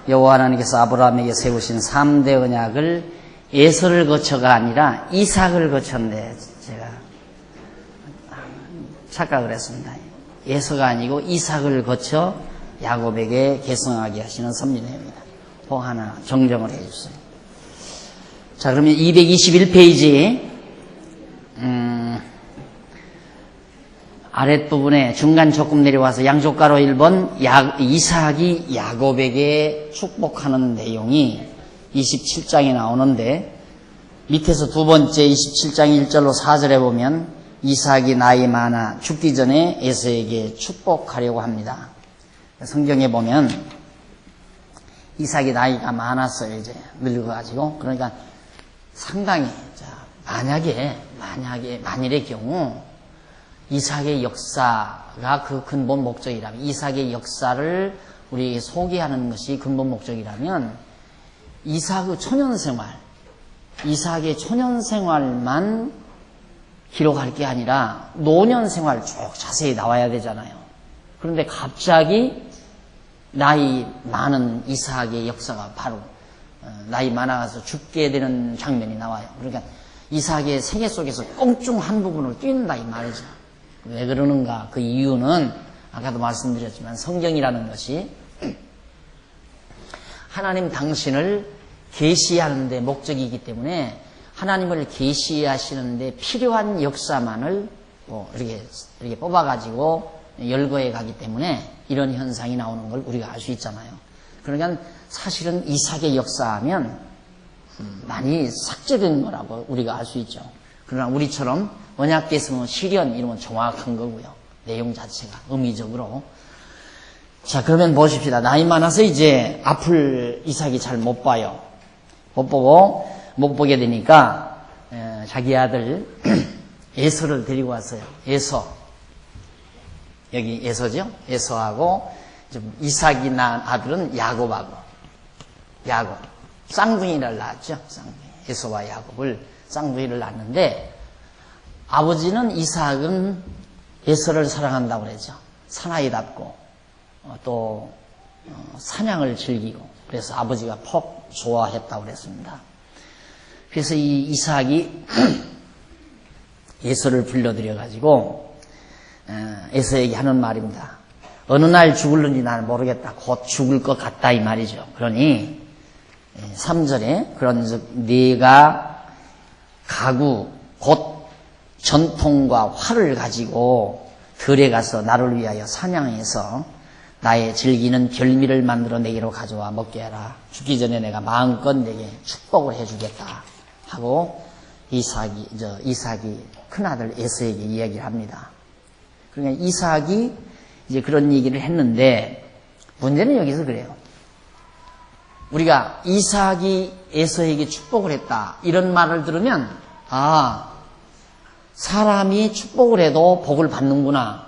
여호와 하나님께서 아브라함에게 세우신 3대 언약을 에서를 거쳐가 아니라 이삭을 거쳤는데 제가 착각을 했습니다. 에서가 아니고 이삭을 거쳐 야곱에게 계승하게 하시는 섭리내용입니다. 꼭 하나 정정을 해주세요. 자, 그러면 221페이지 아랫부분에 중간 조금 내려와서 양쪽가로 1번 이삭이 야곱에게 축복하는 내용이 27장에 나오는데 밑에서 두 번째 27장 1절로 4절에 보면 이삭이 나이 많아 죽기 전에 에서에게 축복하려고 합니다. 성경에 보면 이삭이 나이가 많았어요. 이제 늙어가지고. 그러니까 상당히 만일의 경우 이삭의 역사가 그 근본 목적이라면, 이삭의 역사를 우리에게 소개하는 것이 근본 목적이라면 이삭의 초년 생활만 기록할 게 아니라 노년 생활 쭉 자세히 나와야 되잖아요. 그런데 갑자기 나이 많은 이삭의 역사가 바로 나이 많아서 죽게 되는 장면이 나와요. 그러니까 이삭의 생애 속에서 꽁충 한 부분을 뛴다 이 말이죠. 왜 그러는가? 그 이유는 아까도 말씀드렸지만 성경이라는 것이 하나님 당신을 계시하는 데 목적이기 때문에 하나님을 계시하시는데 필요한 역사만을 이렇게 뽑아가지고 열거해 가기 때문에 이런 현상이 나오는 걸 우리가 알 수 있잖아요. 그러니까 사실은 이삭의 역사하면 많이 삭제된 거라고 우리가 알 수 있죠. 그러나 우리처럼 언약계승은 실현 이러면 정확한 거고요. 내용 자체가 의미적으로. 자, 그러면 보십시다. 나이 많아서 이제 앞을 이삭이 잘 못 봐요. 못 보게 되니까 자기 아들 에서를 데리고 왔어요. 에서. 여기 에서죠? 에서하고 이삭이 낳은 아들은 야곱. 쌍둥이를 낳았죠. 에서와 야곱을 쌍둥이를 낳았는데 아버지는 이삭은 에서를 사랑한다고 그러죠. 사나이답고 또 사냥을 즐기고 그래서 아버지가 퍽 좋아했다고 그랬습니다. 그래서 이 이삭이 에서를 불러들여 가지고 에서에게 하는 말입니다. 어느 날 죽을는지 나는 모르겠다. 곧 죽을 것 같다 이 말이죠. 그러니 3절에 그런즉 네가 가구 곧 전통과 활을 가지고 들에 가서 나를 위하여 사냥해서 나의 즐기는 별미를 만들어 내게로 가져와 먹게 하라. 죽기 전에 내가 마음껏 내게 축복을 해주겠다 하고 이삭이 큰아들 에서에게 이야기를 합니다. 그러니까 이삭이 이제 그런 얘기를 했는데 문제는 여기서 그래요. 우리가 이삭이 에서에게 축복을 했다 이런 말을 들으면 사람이 축복을 해도 복을 받는구나.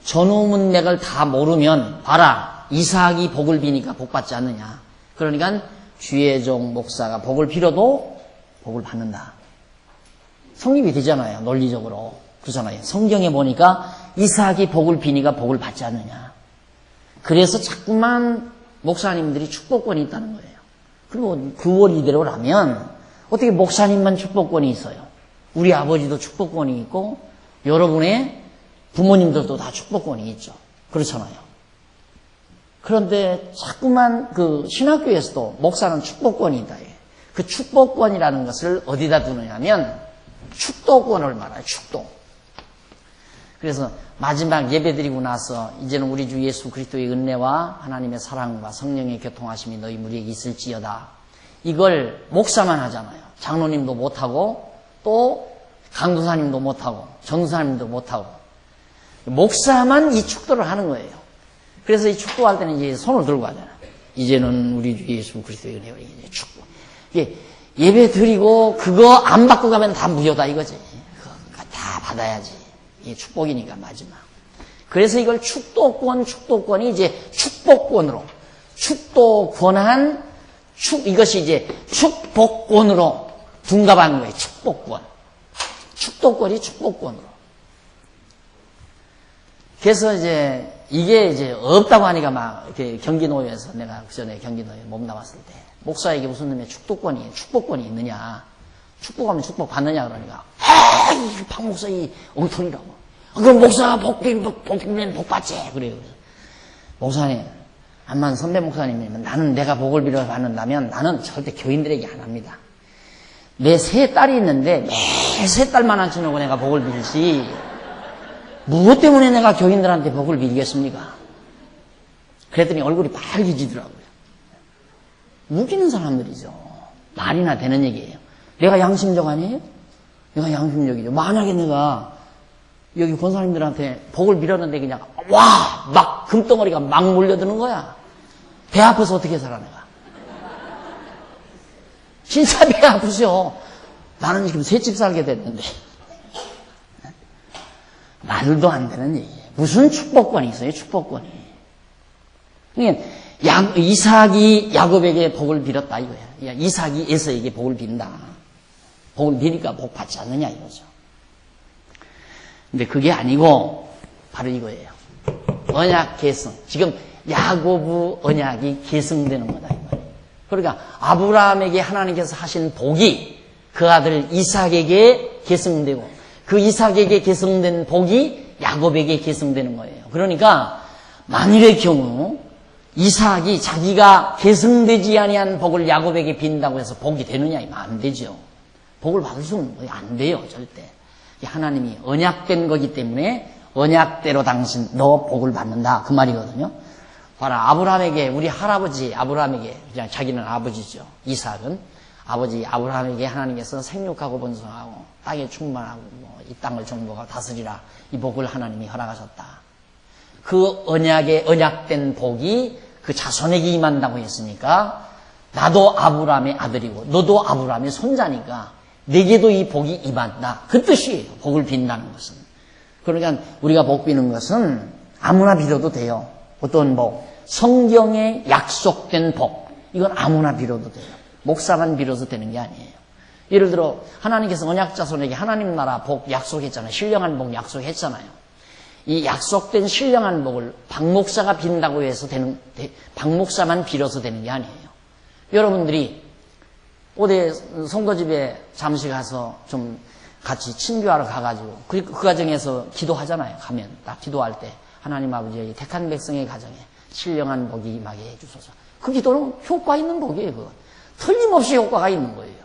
전후 문맥을 다 모르면 봐라 이삭이 복을 비니까 복 받지 않느냐. 그러니까 주의 종 목사가 복을 빌어도 복을 받는다. 성립이 되잖아요. 논리적으로. 그렇잖아요. 성경에 보니까 이삭이 복을 비니까 복을 받지 않느냐. 그래서 자꾸만 목사님들이 축복권이 있다는 거예요. 그리고 그 원리대로라면 어떻게 목사님만 축복권이 있어요? 우리 아버지도 축복권이 있고 여러분의 부모님들도 다 축복권이 있죠. 그렇잖아요. 그런데 자꾸만 그 신학교에서도 목사는 축복권이 있다. 그 축복권이라는 것을 어디다 두느냐면 축도권을 말해요. 축도. 그래서 마지막 예배 드리고 나서 이제는 우리 주 예수 그리스도의 은혜와 하나님의 사랑과 성령의 교통하심이 너희 무리에게 있을지어다. 이걸 목사만 하잖아요. 장로님도 못하고 또 강도사님도 못하고 전도사님도 못하고 목사만 이 축도를 하는 거예요. 그래서 이 축도할 때는 이제 손을 들고 하잖아요. 이제는 우리 주 예수 그리스도의 은혜와 이제 축도. 이게 예배 드리고 그거 안 받고 가면 다 무효다 이거지. 그거 다 받아야지. 이게 축복이니까 마지막. 그래서 이걸 축도권이 이제 축복권으로 축도권한 이것이 이제 축복권으로 둔갑한 거예요. 축복권. 축도권이 축복권으로. 그래서 이게 없다고 하니까 막 이렇게 경기노예에서 내가 그 전에 경기노예 몸담았을 때 목사에게 무슨 놈의 축복권이 있느냐. 축복하면 축복 받느냐 그러니까 이 박 목사 이 엉터리라고. 그럼 목사 복 빌면 복 받지. 그래요. 목사님, 암만 선배 목사님이면 나는 내가 복을 빌어 받는다면 나는 절대 교인들에게 안 합니다. 내 세 딸이 있는데 매 세 딸만 앉혀놓고 내가 복을 빌지 무엇 때문에 내가 교인들한테 복을 빌겠습니까? 그랬더니 얼굴이 빨개지더라고요. 웃기는 사람들이죠. 말이나 되는 얘기예요. 내가 양심적 아니에요? 내가 양심적이죠. 만약에 내가 여기 권사님들한테 복을 빌었는데 그냥 막 금덩어리가 막 몰려드는 거야. 배 아파서 어떻게 살아 내가. 진짜 배 아프죠. 나는 지금 새 집 살게 됐는데. 말도 안 되는 얘기예요. 무슨 축복권이 있어요, 축복권이. 그러니까 이삭이 야곱에게 복을 빌었다 이거야. 이삭이 에서에게 복을 빈다. 복을 비니까 복 받지 않느냐 이거죠. 근데 그게 아니고 바로 이거예요. 언약 계승. 지금 야고브 언약이 계승되는 거다 이 말이에요. 그러니까 아브라함에게 하나님께서 하신 복이 그 아들 이삭에게 계승되고 그 이삭에게 계승된 복이 야곱에게 계승되는 거예요. 그러니까 만일의 경우 이삭이 자기가 계승되지 아니한 복을 야곱에게 빈다고 해서 복이 되느냐 이면 안 되죠. 복을 받을 수는 안 돼요, 절대. 하나님이 언약된 거기 때문에 언약대로 당신 너 복을 받는다 그 말이거든요. 봐라, 아브라함에게 우리 할아버지 아브라함에게 그냥 자기는 아버지죠. 이삭은 아버지 아브라함에게 하나님께서 생육하고 번성하고 땅에 충만하고 이 땅을 정복하고 다스리라 이 복을 하나님이 허락하셨다. 그 언약에 언약된 복이 그 자손에게 임한다고 했으니까 나도 아브라함의 아들이고 너도 아브라함의 손자니까 내게도 이 복이 임한다. 그 뜻이에요. 복을 빈다는 것은. 그러니까 우리가 복 비는 것은 아무나 빌어도 돼요. 어떤 복? 성경에 약속된 복. 이건 아무나 빌어도 돼요. 목사만 빌어도 되는 게 아니에요. 예를 들어 하나님께서 언약자손에게 하나님 나라 복 약속했잖아요. 신령한 복 약속했잖아요. 이 약속된 신령한 복을 박 목사가 빈다고 해서 박 목사만 빌어서 되는 게 아니에요. 여러분들이 어디 성도집에 잠시 가서 좀 같이 친교하러 가가지고 그 가정에서 기도하잖아요. 가면 딱 기도할 때 하나님 아버지의 택한 백성의 가정에 신령한 복이 임하게 해주소서. 그 기도는 효과 있는 복이에요. 그건 틀림없이 효과가 있는 거예요.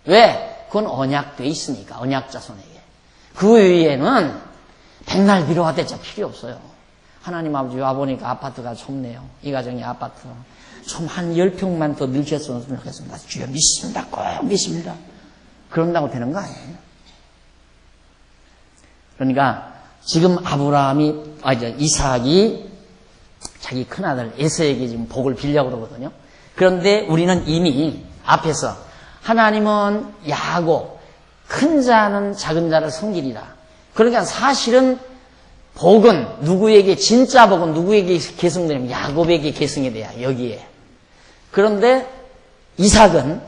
왜? 그건 언약돼 있으니까 언약자손에게. 그 외에는 백날 빌어와대자 필요 없어요. 하나님 아버지 와보니까 아파트가 좁네요. 이 가정의 아파트 좀 한 10평만 더 늘렸으면 좋겠습니다. 주여 믿습니다. 꼭 믿습니다. 그런다고 되는 거 아니에요. 그러니까 지금 이삭이 자기 큰아들 에서에게 지금 복을 빌려고 그러거든요. 그런데 우리는 이미 앞에서 하나님은 야곱 큰 자는 작은 자를 섬기리라. 그러니까 사실은 복은 누구에게 진짜 복은 누구에게 계승되냐면 야곱에게 계승이 돼야 여기에. 그런데 이삭은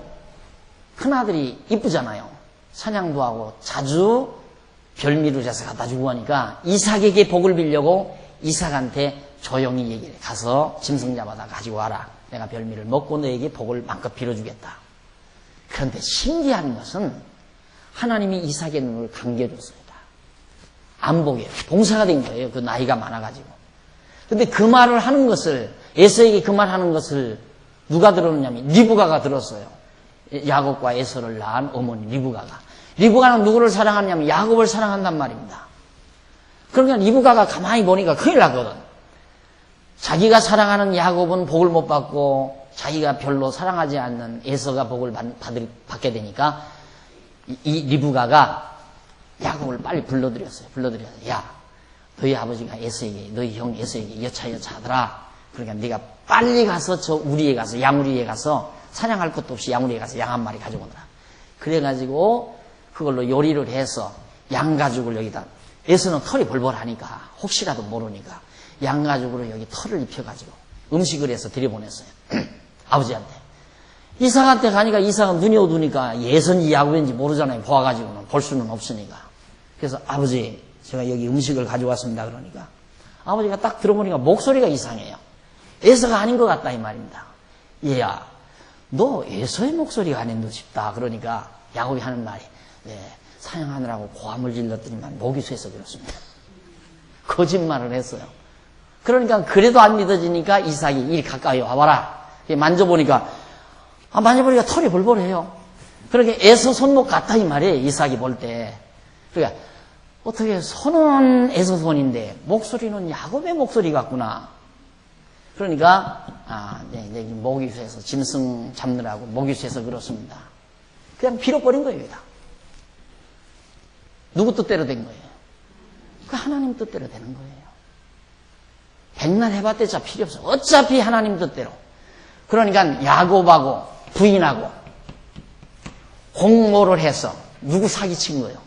큰아들이 이쁘잖아요. 사냥도 하고 자주 별미를 해서 갖다 주고 하니까 이삭에게 복을 빌려고 이삭한테 조용히 얘기를 해. 가서 짐승 잡아다 가지고 와라. 내가 별미를 먹고 너에게 복을 마음껏 빌어주겠다. 그런데 신기한 것은 하나님이 이삭의 눈을 감겨줬습니다. 안 보게 봉사가 된 거예요. 그 나이가 많아가지고. 근데 그 말을 하는 것을 에서에게 그 말 하는 것을 누가 들었냐면 리브가가 들었어요. 야곱과 에서를 낳은 어머니 리브가가. 리브가는 누구를 사랑하냐면 야곱을 사랑한단 말입니다. 그러니까 리브가가 가만히 보니까 큰일 났거든. 자기가 사랑하는 야곱은 복을 못 받고 자기가 별로 사랑하지 않는 에서가 복을 받게 되니까 이 리브가가 야곱을 빨리 불러들였어요. 야, 너희 아버지가 에서에게, 너희 형 에서에게 여차하더라. 그러니까 네가 빨리 가서 저 우리에 가서 양우리에 가서 사냥할 것도 없이 양우리에 가서 양 한 마리 가지고 오더라. 그래가지고 그걸로 요리를 해서 양 가죽을 여기다. 에서는 털이 벌벌하니까 혹시라도 모르니까 양 가죽으로 여기 털을 입혀가지고 음식을 해서 들여보냈어요. 아버지한테. 이삭한테 가니까 이삭은 눈이 어두우니까 예선지 야곱인지 모르잖아요. 보아가지고는 볼 수는 없으니까. 그래서 아버지 제가 여기 음식을 가져왔습니다. 그러니까 아버지가 딱 들어보니까 목소리가 이상해요. 에서가 아닌 것 같다 이 말입니다. 얘야, 너 에서의 목소리가 아닌 듯 싶다. 그러니까 야곱이 하는 말이, 네, 사냥하느라고 고함을 질렀더니만 목이 쇠서 그렇습니다. 거짓말을 했어요. 그러니까 그래도 안 믿어지니까 이삭이 이리 가까이 와봐라. 만져보니까 털이 볼볼해요. 그렇게 에서 손목 같다 이 말이에요. 이삭이 볼 때. 그러니까 어떻게 손은 에서 손인데 목소리는 야곱의 목소리 같구나. 그러니까 이제 목이 쇠서 짐승 잡느라고 목이 쇠서 그렇습니다. 그냥 빌어버린 거예요. 다. 누구 뜻대로 된 거예요? 그 하나님 뜻대로 되는 거예요. 백날 해봤대자 필요 없어. 어차피 하나님 뜻대로. 그러니까 야곱하고 부인하고 공모를 해서 누구 사기친 거예요?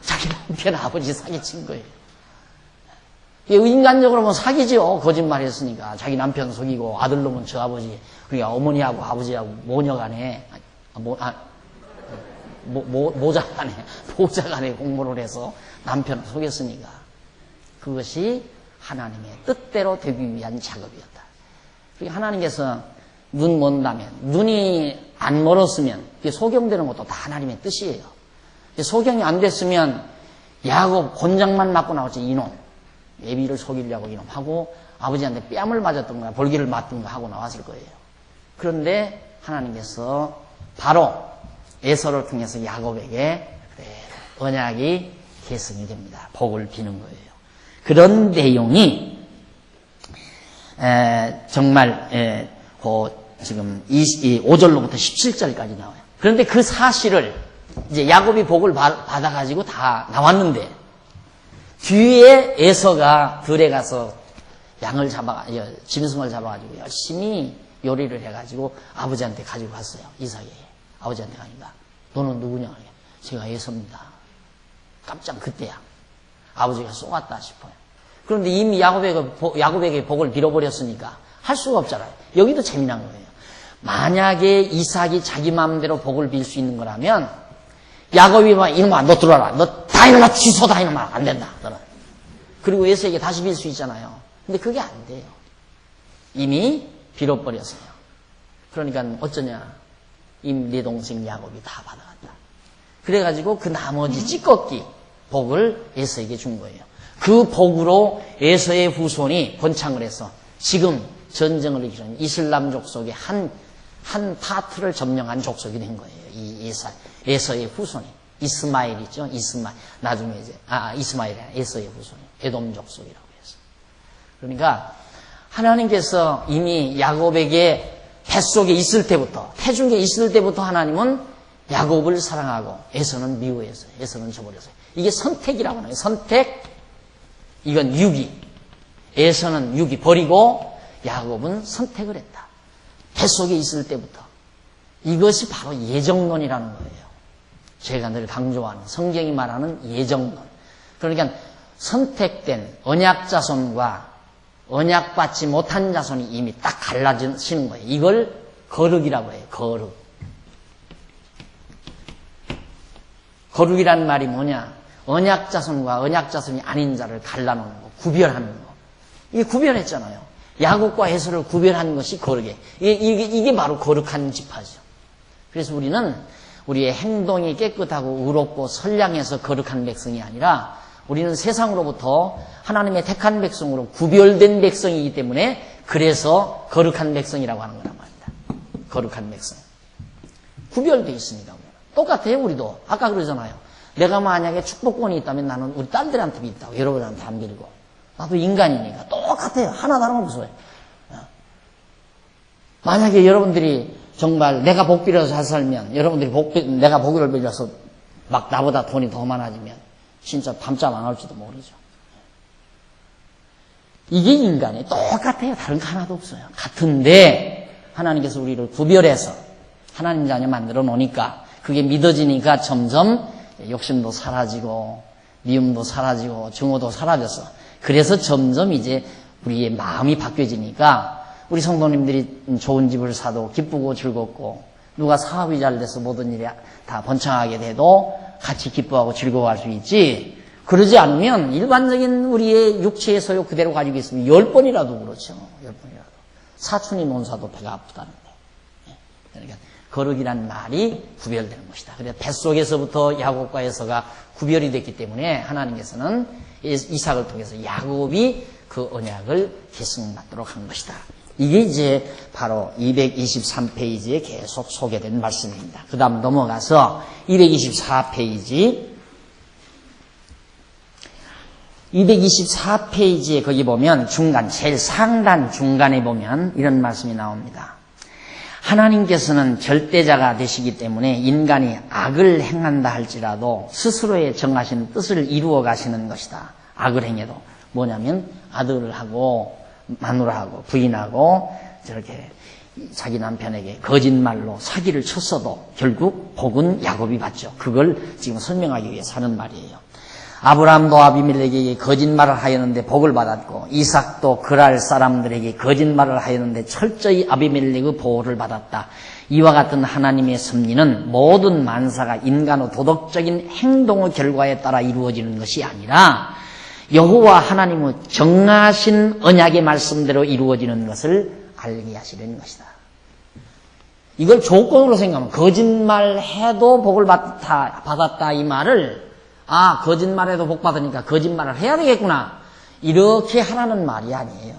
자기 남편 아버지 사기친 거예요. 인간적으로 보면 사기죠. 거짓말 했으니까. 자기 남편 속이고 아들놈은 저 아버지, 그러니까 어머니하고 아버지하고 모녀간에, 모자간에 공모를 해서 남편을 속였으니까. 그것이 하나님의 뜻대로 되기 위한 작업이었다. 그러니까 하나님께서 눈 먼다면, 눈이 안 멀었으면, 소경되는 것도 다 하나님의 뜻이에요. 소경이 안 됐으면, 야곱 곤장만 맞고 나왔지, 이놈. 애비를 속이려고 이놈 하고, 아버지한테 뺨을 맞았던 거야, 볼기를 맞던 거 하고 나왔을 거예요. 그런데 하나님께서 바로 에서를 통해서 야곱에게 언약이 계승이 됩니다. 복을 비는 거예요. 그런 내용이 정말 지금 5절로부터 17절까지 나와요. 그런데 그 사실을 이제 야곱이 복을 받아가지고 다 나왔는데 뒤에 에서가 들에 가서 짐승을 잡아가지고 열심히 요리를 해가지고 아버지한테 가지고 갔어요. 이삭이 아버지한테 가니까 너는 누구냐? 제가 에서입니다. 깜짝 그때야. 아버지가 쏘았다 싶어요. 그런데 이미 야곱에게 복을 빌어버렸으니까 할 수가 없잖아요. 여기도 재미난 거예요. 만약에 이삭이 자기 마음대로 복을 빌 수 있는 거라면 야곱이 막 이놈아 너 들어와라. 너 다 이놈아 취소다 이놈아 안 된다. 너는. 그리고 에서에게 다시 빌 수 있잖아요. 근데 그게 안 돼요. 이미 빌어버렸어요. 그러니까 어쩌냐. 이미 내 동생 야곱이 다 받아갔다. 그래가지고 그 나머지 찌꺼기 복을 에서에게 준 거예요. 그 복으로 에서의 후손이 번창을 해서 지금 전쟁을 이기는 이슬람 족속의 한 파트를 점령한 족속이 된 거예요. 이 에서의 후손이. 이스마엘 있죠? 이스마엘. 나중에 이제, 이스마엘이 아니라 에서의 후손이. 에돔 족속이라고 해서. 그러니까 하나님께서 이미 야곱에게 뱃속에 있을 때부터, 태중에 있을 때부터 하나님은 야곱을 사랑하고 에서는 미워했어요. 에서는 저버렸어요. 이게 선택이라고 하는 거예요. 선택. 이건 유기. 에서는 유기 버리고 야곱은 선택을 했다. 뱃속에 있을 때부터. 이것이 바로 예정론이라는 거예요. 제가 늘 강조하는 성경이 말하는 예정론. 그러니까 선택된 언약자손과 언약받지 못한 자손이 이미 딱 갈라지는 거예요. 이걸 거룩이라고 해요. 거룩. 거룩이란 말이 뭐냐? 언약자손과 언약자손이 아닌 자를 갈라놓는 거, 구별하는 거. 이게 구별했잖아요. 야곱과 에서를 구별하는 것이 거룩이에요. 이게 바로 거룩한 지파죠. 그래서 우리는 우리의 행동이 깨끗하고 의롭고 선량해서 거룩한 백성이 아니라 우리는 세상으로부터 하나님의 택한 백성으로 구별된 백성이기 때문에 그래서 거룩한 백성이라고 하는 거란 말입니다. 거룩한 백성. 구별되어 있으니까. 똑같아요, 우리도. 아까 그러잖아요. 내가 만약에 축복권이 있다면 나는 우리 딸들한테 있다고, 여러분한테 안 빌고. 나도 인간이니까. 똑같아요. 하나 다름없어요. 만약에 여러분들이 정말 내가 복 빌어서 잘 살면, 여러분들이 내가 복을 빌어서 막 나보다 돈이 더 많아지면, 진짜 밤잠 안 올지도 모르죠. 이게 인간이 똑같아요. 다른 거 하나도 없어요. 같은데, 하나님께서 우리를 구별해서 하나님 자녀 만들어 놓으니까, 그게 믿어지니까 점점 욕심도 사라지고 미움도 사라지고 증오도 사라졌어. 그래서 점점 이제 우리의 마음이 바뀌어지니까 우리 성도님들이 좋은 집을 사도 기쁘고 즐겁고 누가 사업이 잘 돼서 모든 일이 다 번창하게 돼도 같이 기뻐하고 즐거워할 수 있지. 그러지 않으면 일반적인 우리의 육체의 소욕 그대로 가지고 있으면 10번이라도 그렇죠. 10번이라도. 사촌이 논사도 배가 아프다는데. 그러니까 거룩이란 말이 구별되는 것이다. 그래서 뱃속에서부터 야곱과 에서가 구별이 됐기 때문에 하나님께서는 이삭을 통해서 야곱이 그 언약을 계승받도록 한 것이다. 이게 이제 바로 223페이지에 계속 소개된 말씀입니다. 그 다음 넘어가서 224페이지. 224페이지에 거기 보면 중간, 제일 상단 중간에 보면 이런 말씀이 나옵니다. 하나님께서는 절대자가 되시기 때문에 인간이 악을 행한다 할지라도 스스로의 정하신 뜻을 이루어 가시는 것이다. 악을 행해도. 뭐냐면 아들을 하고 마누라하고 부인하고 저렇게 자기 남편에게 거짓말로 사기를 쳤어도 결국 복은 야곱이 받죠. 그걸 지금 설명하기 위해서 하는 말이에요. 아브라함도 아비멜렉에게 거짓말을 하였는데 복을 받았고 이삭도 그랄 사람들에게 거짓말을 하였는데 철저히 아비멜렉의 보호를 받았다. 이와 같은 하나님의 섭리는 모든 만사가 인간의 도덕적인 행동의 결과에 따라 이루어지는 것이 아니라 여호와 하나님의 정하신 언약의 말씀대로 이루어지는 것을 알게 하시려는 것이다. 이걸 조건으로 생각하면 거짓말해도 복을 받았다 이 말을 거짓말해도 복 받으니까 거짓말을 해야 되겠구나 이렇게 하라는 말이 아니에요.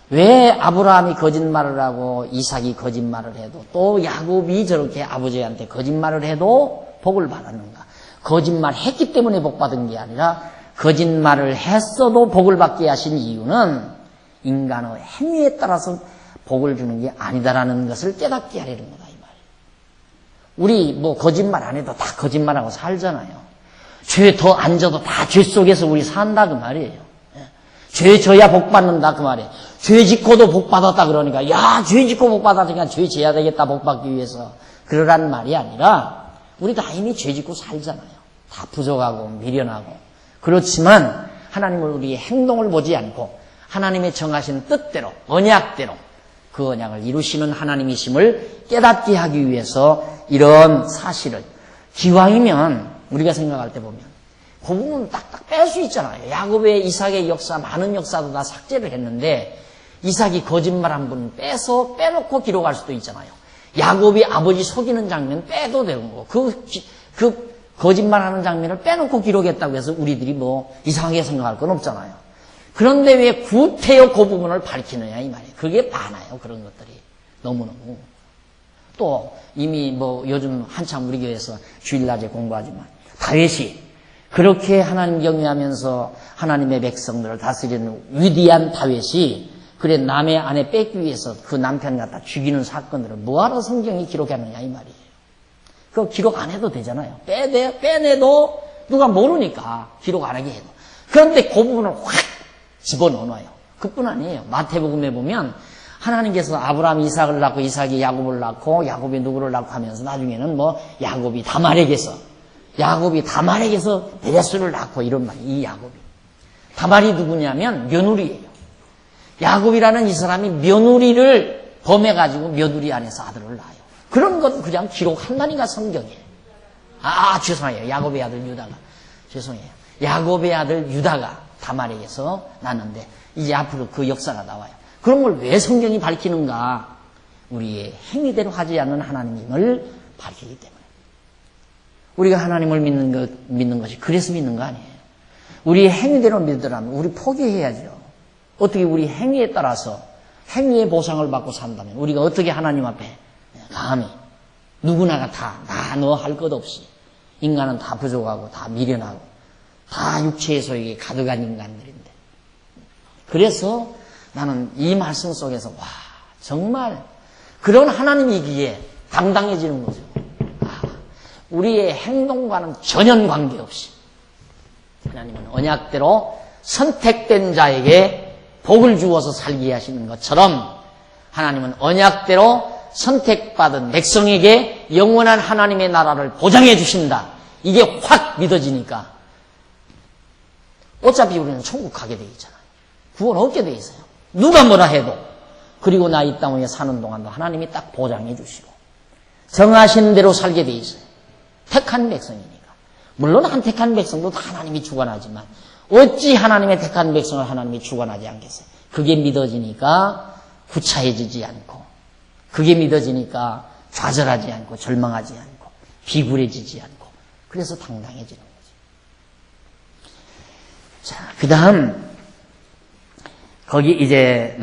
왜 아브라함이 거짓말을 하고 이삭이 거짓말을 해도 또 야곱이 저렇게 아버지한테 거짓말을 해도 복을 받았는가? 거짓말했기 때문에 복 받은 게 아니라 거짓말을 했어도 복을 받게 하신 이유는 인간의 행위에 따라서 복을 주는 게 아니다라는 것을 깨닫게 하려는 거다 이 말이에요. 우리 거짓말 안 해도 다 거짓말하고 살잖아요. 죄 더 안 져도 다 죄 속에서 우리 산다 그 말이에요. 죄 져야 복 받는다 그 말이에요. 죄 짓고도 복 받았다 그러니까 죄 짓고 복 받았으니까 죄 져야 되겠다 복 받기 위해서 그러란 말이 아니라 우리 다 이미 죄 짓고 살잖아요. 다 부족하고 미련하고. 그렇지만 하나님은 우리의 행동을 보지 않고 하나님의 정하신 뜻대로 언약대로 그 언약을 이루시는 하나님이심을 깨닫게 하기 위해서 이런 사실을 기왕이면 우리가 생각할 때 보면 그 부분 딱딱 뺄 수 있잖아요. 야곱의 이삭의 역사 많은 역사도 다 삭제를 했는데 이삭이 거짓말한 분 빼놓고 기록할 수도 있잖아요. 야곱이 아버지 속이는 장면 빼도 되는 거. 그 거짓말하는 장면을 빼놓고 기록했다고 해서 우리들이 이상하게 생각할 건 없잖아요. 그런데 왜 구태여 그 부분을 밝히느냐 이 말이에요. 그게 많아요. 그런 것들이 너무너무. 또 이미 요즘 한참 우리 교회에서 주일낮에 공부하지만 다윗이 그렇게 하나님 경외하면서 하나님의 백성들을 다스리는 위대한 다윗이 그래 남의 아내 뺏기 위해서 그 남편 갖다 죽이는 사건들을 뭐하러 성경이 기록하느냐 이 말이에요. 그거 기록 안 해도 되잖아요. 빼내도 누가 모르니까 기록 안 하게 해도. 그런데 그 부분을 확 집어넣어놔요. 그뿐 아니에요. 마태복음에 보면 하나님께서 아브라함 이삭을 낳고 이삭이 야곱을 낳고 야곱이 누구를 낳고 하면서 나중에는 야곱이 다말에게서 베레스를 낳고 이런 말이에요. 이 야곱이. 다말이 누구냐면 며느리예요. 야곱이라는 이 사람이 며느리를 범해가지고 며느리 안에서 아들을 낳아요. 그런 건 그냥 기록한다니까 성경에. 죄송해요. 야곱의 아들 유다가. 죄송해요. 야곱의 아들 유다가 다말에게서 낳는데 이제 앞으로 그 역사가 나와요. 그런 걸 왜 성경이 밝히는가? 우리의 행위대로 하지 않는 하나님을 밝히기 때문에. 우리가 하나님을 믿는 것이 그래서 믿는 거 아니에요. 우리의 행위대로 믿으라면 우리 포기해야죠. 어떻게 우리 행위에 따라서 행위의 보상을 받고 산다면 우리가 어떻게 하나님 앞에 감히 누구나가 다 나 너 할 것 없이 인간은 다 부족하고 다 미련하고 다 육체의 소욕에 가득한 인간들인데 그래서 나는 이 말씀 속에서 정말 그런 하나님이기에 당당해지는 거죠. 우리의 행동과는 전혀 관계없이 하나님은 언약대로 선택된 자에게 복을 주어서 살게 하시는 것처럼 하나님은 언약대로 선택받은 백성에게 영원한 하나님의 나라를 보장해 주신다. 이게 확 믿어지니까 어차피 우리는 천국 가게 돼 있잖아요. 구원 얻게 돼 있어요. 누가 뭐라 해도. 그리고 나 이 땅 위에 사는 동안도 하나님이 딱 보장해 주시고 정하신 대로 살게 돼 있어요. 택한 백성이니까. 물론 한 택한 백성도 다 하나님이 주관하지만 어찌 하나님의 택한 백성을 하나님이 주관하지 않겠어요? 그게 믿어지니까 구차해지지 않고, 그게 믿어지니까 좌절하지 않고 절망하지 않고 비굴해지지 않고, 그래서 당당해지는 거죠. 자, 그 다음 거기 이제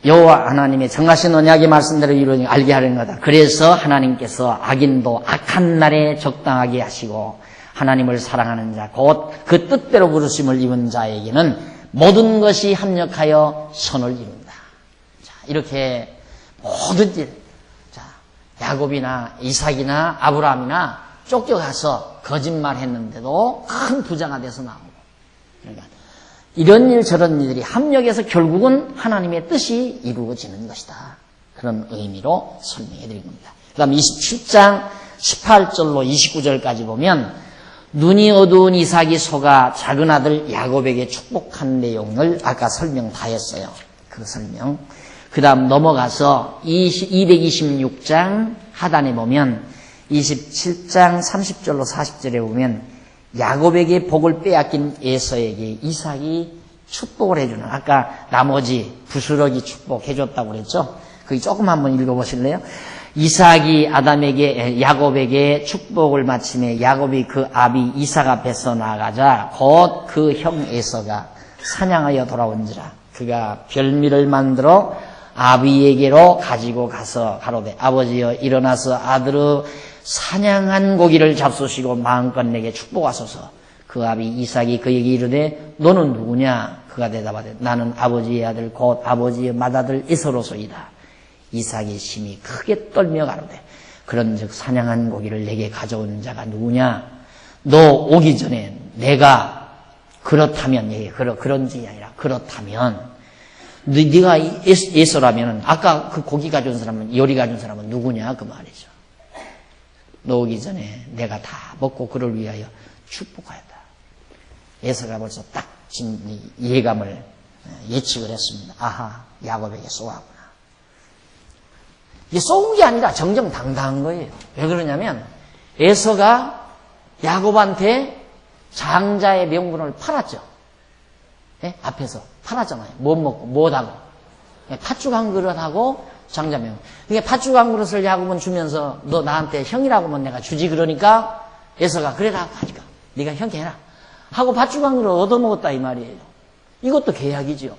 여호와 하나님의 정하신 언약의 말씀대로 이루어진 알게 하려는 거다. 그래서 하나님께서 악인도 악한 날에 적당하게 하시고 하나님을 사랑하는 자, 곧 그 뜻대로 부르심을 입은 자에게는 모든 것이 합력하여 선을 이룬다. 자, 이렇게 모든 자, 야곱이나 이삭이나 아브라함이나 쫓겨가서 거짓말했는데도 큰 부자가 돼서 나오고, 그러니까 이런 일 저런 일들이 합력해서 결국은 하나님의 뜻이 이루어지는 것이다. 그런 의미로 설명해 드린 겁니다. 그 다음 27장 18절로 29절까지 보면 눈이 어두운 이삭이 속아 작은 아들 야곱에게 축복한 내용을 아까 설명 다 했어요. 그 설명. 그 다음 넘어가서 226장 하단에 보면 27장 30절로 40절에 보면 야곱에게 복을 빼앗긴 에서에게 이삭이 축복을 해주는, 아까 나머지 부스러기 축복해줬다고 그랬죠. 거기 조금 한번 읽어보실래요? 이삭이 야곱에게 축복을 마침에 야곱이 그 아비 이삭 앞에서 나가자 곧 그 형 에서가 사냥하여 돌아온지라. 그가 별미를 만들어 아비에게로 가지고 가서 가로되 아버지여 일어나서 아들의 사냥한 고기를 잡수시고 마음껏 내게 축복하소서. 그 아비 이삭이 그에게 이르되 너는 누구냐? 그가 대답하되 나는 아버지의 아들 곧 아버지의 맏아들 에서로소이다. 이삭이 심히 크게 떨며 가로되 그런즉 사냥한 고기를 내게 가져온 자가 누구냐? 너 오기 전에 내가 그렇다면 그런지 아니라 그렇다면 네가 에서라면 아까 그 고기 가져온 사람은 요리 가져온 사람은 누구냐 그 말이죠. 너 오기 전에 내가 다 먹고 그를 위하여 축복하였다. 에서가 벌써 딱 예감을 예측을 했습니다. 아하, 야곱에게 쏘았구나. 이게 쏘은 게 아니라 정정당당한 거예요. 왜 그러냐면 에서가 야곱한테 장자의 명분을 팔았죠. 네? 앞에서 팔았잖아요. 못 먹고 못하고 팥죽 한 그릇하고 장자 명분. 이게 팥죽 한 그릇을 야곱은 주면서 너 나한테 형이라고 하면 내가 주지 그러니까 에서가 그래라 하니까 네가 형 해라 하고 팥죽 한 그릇 얻어먹었다 이 말이에요. 이것도 계약이죠.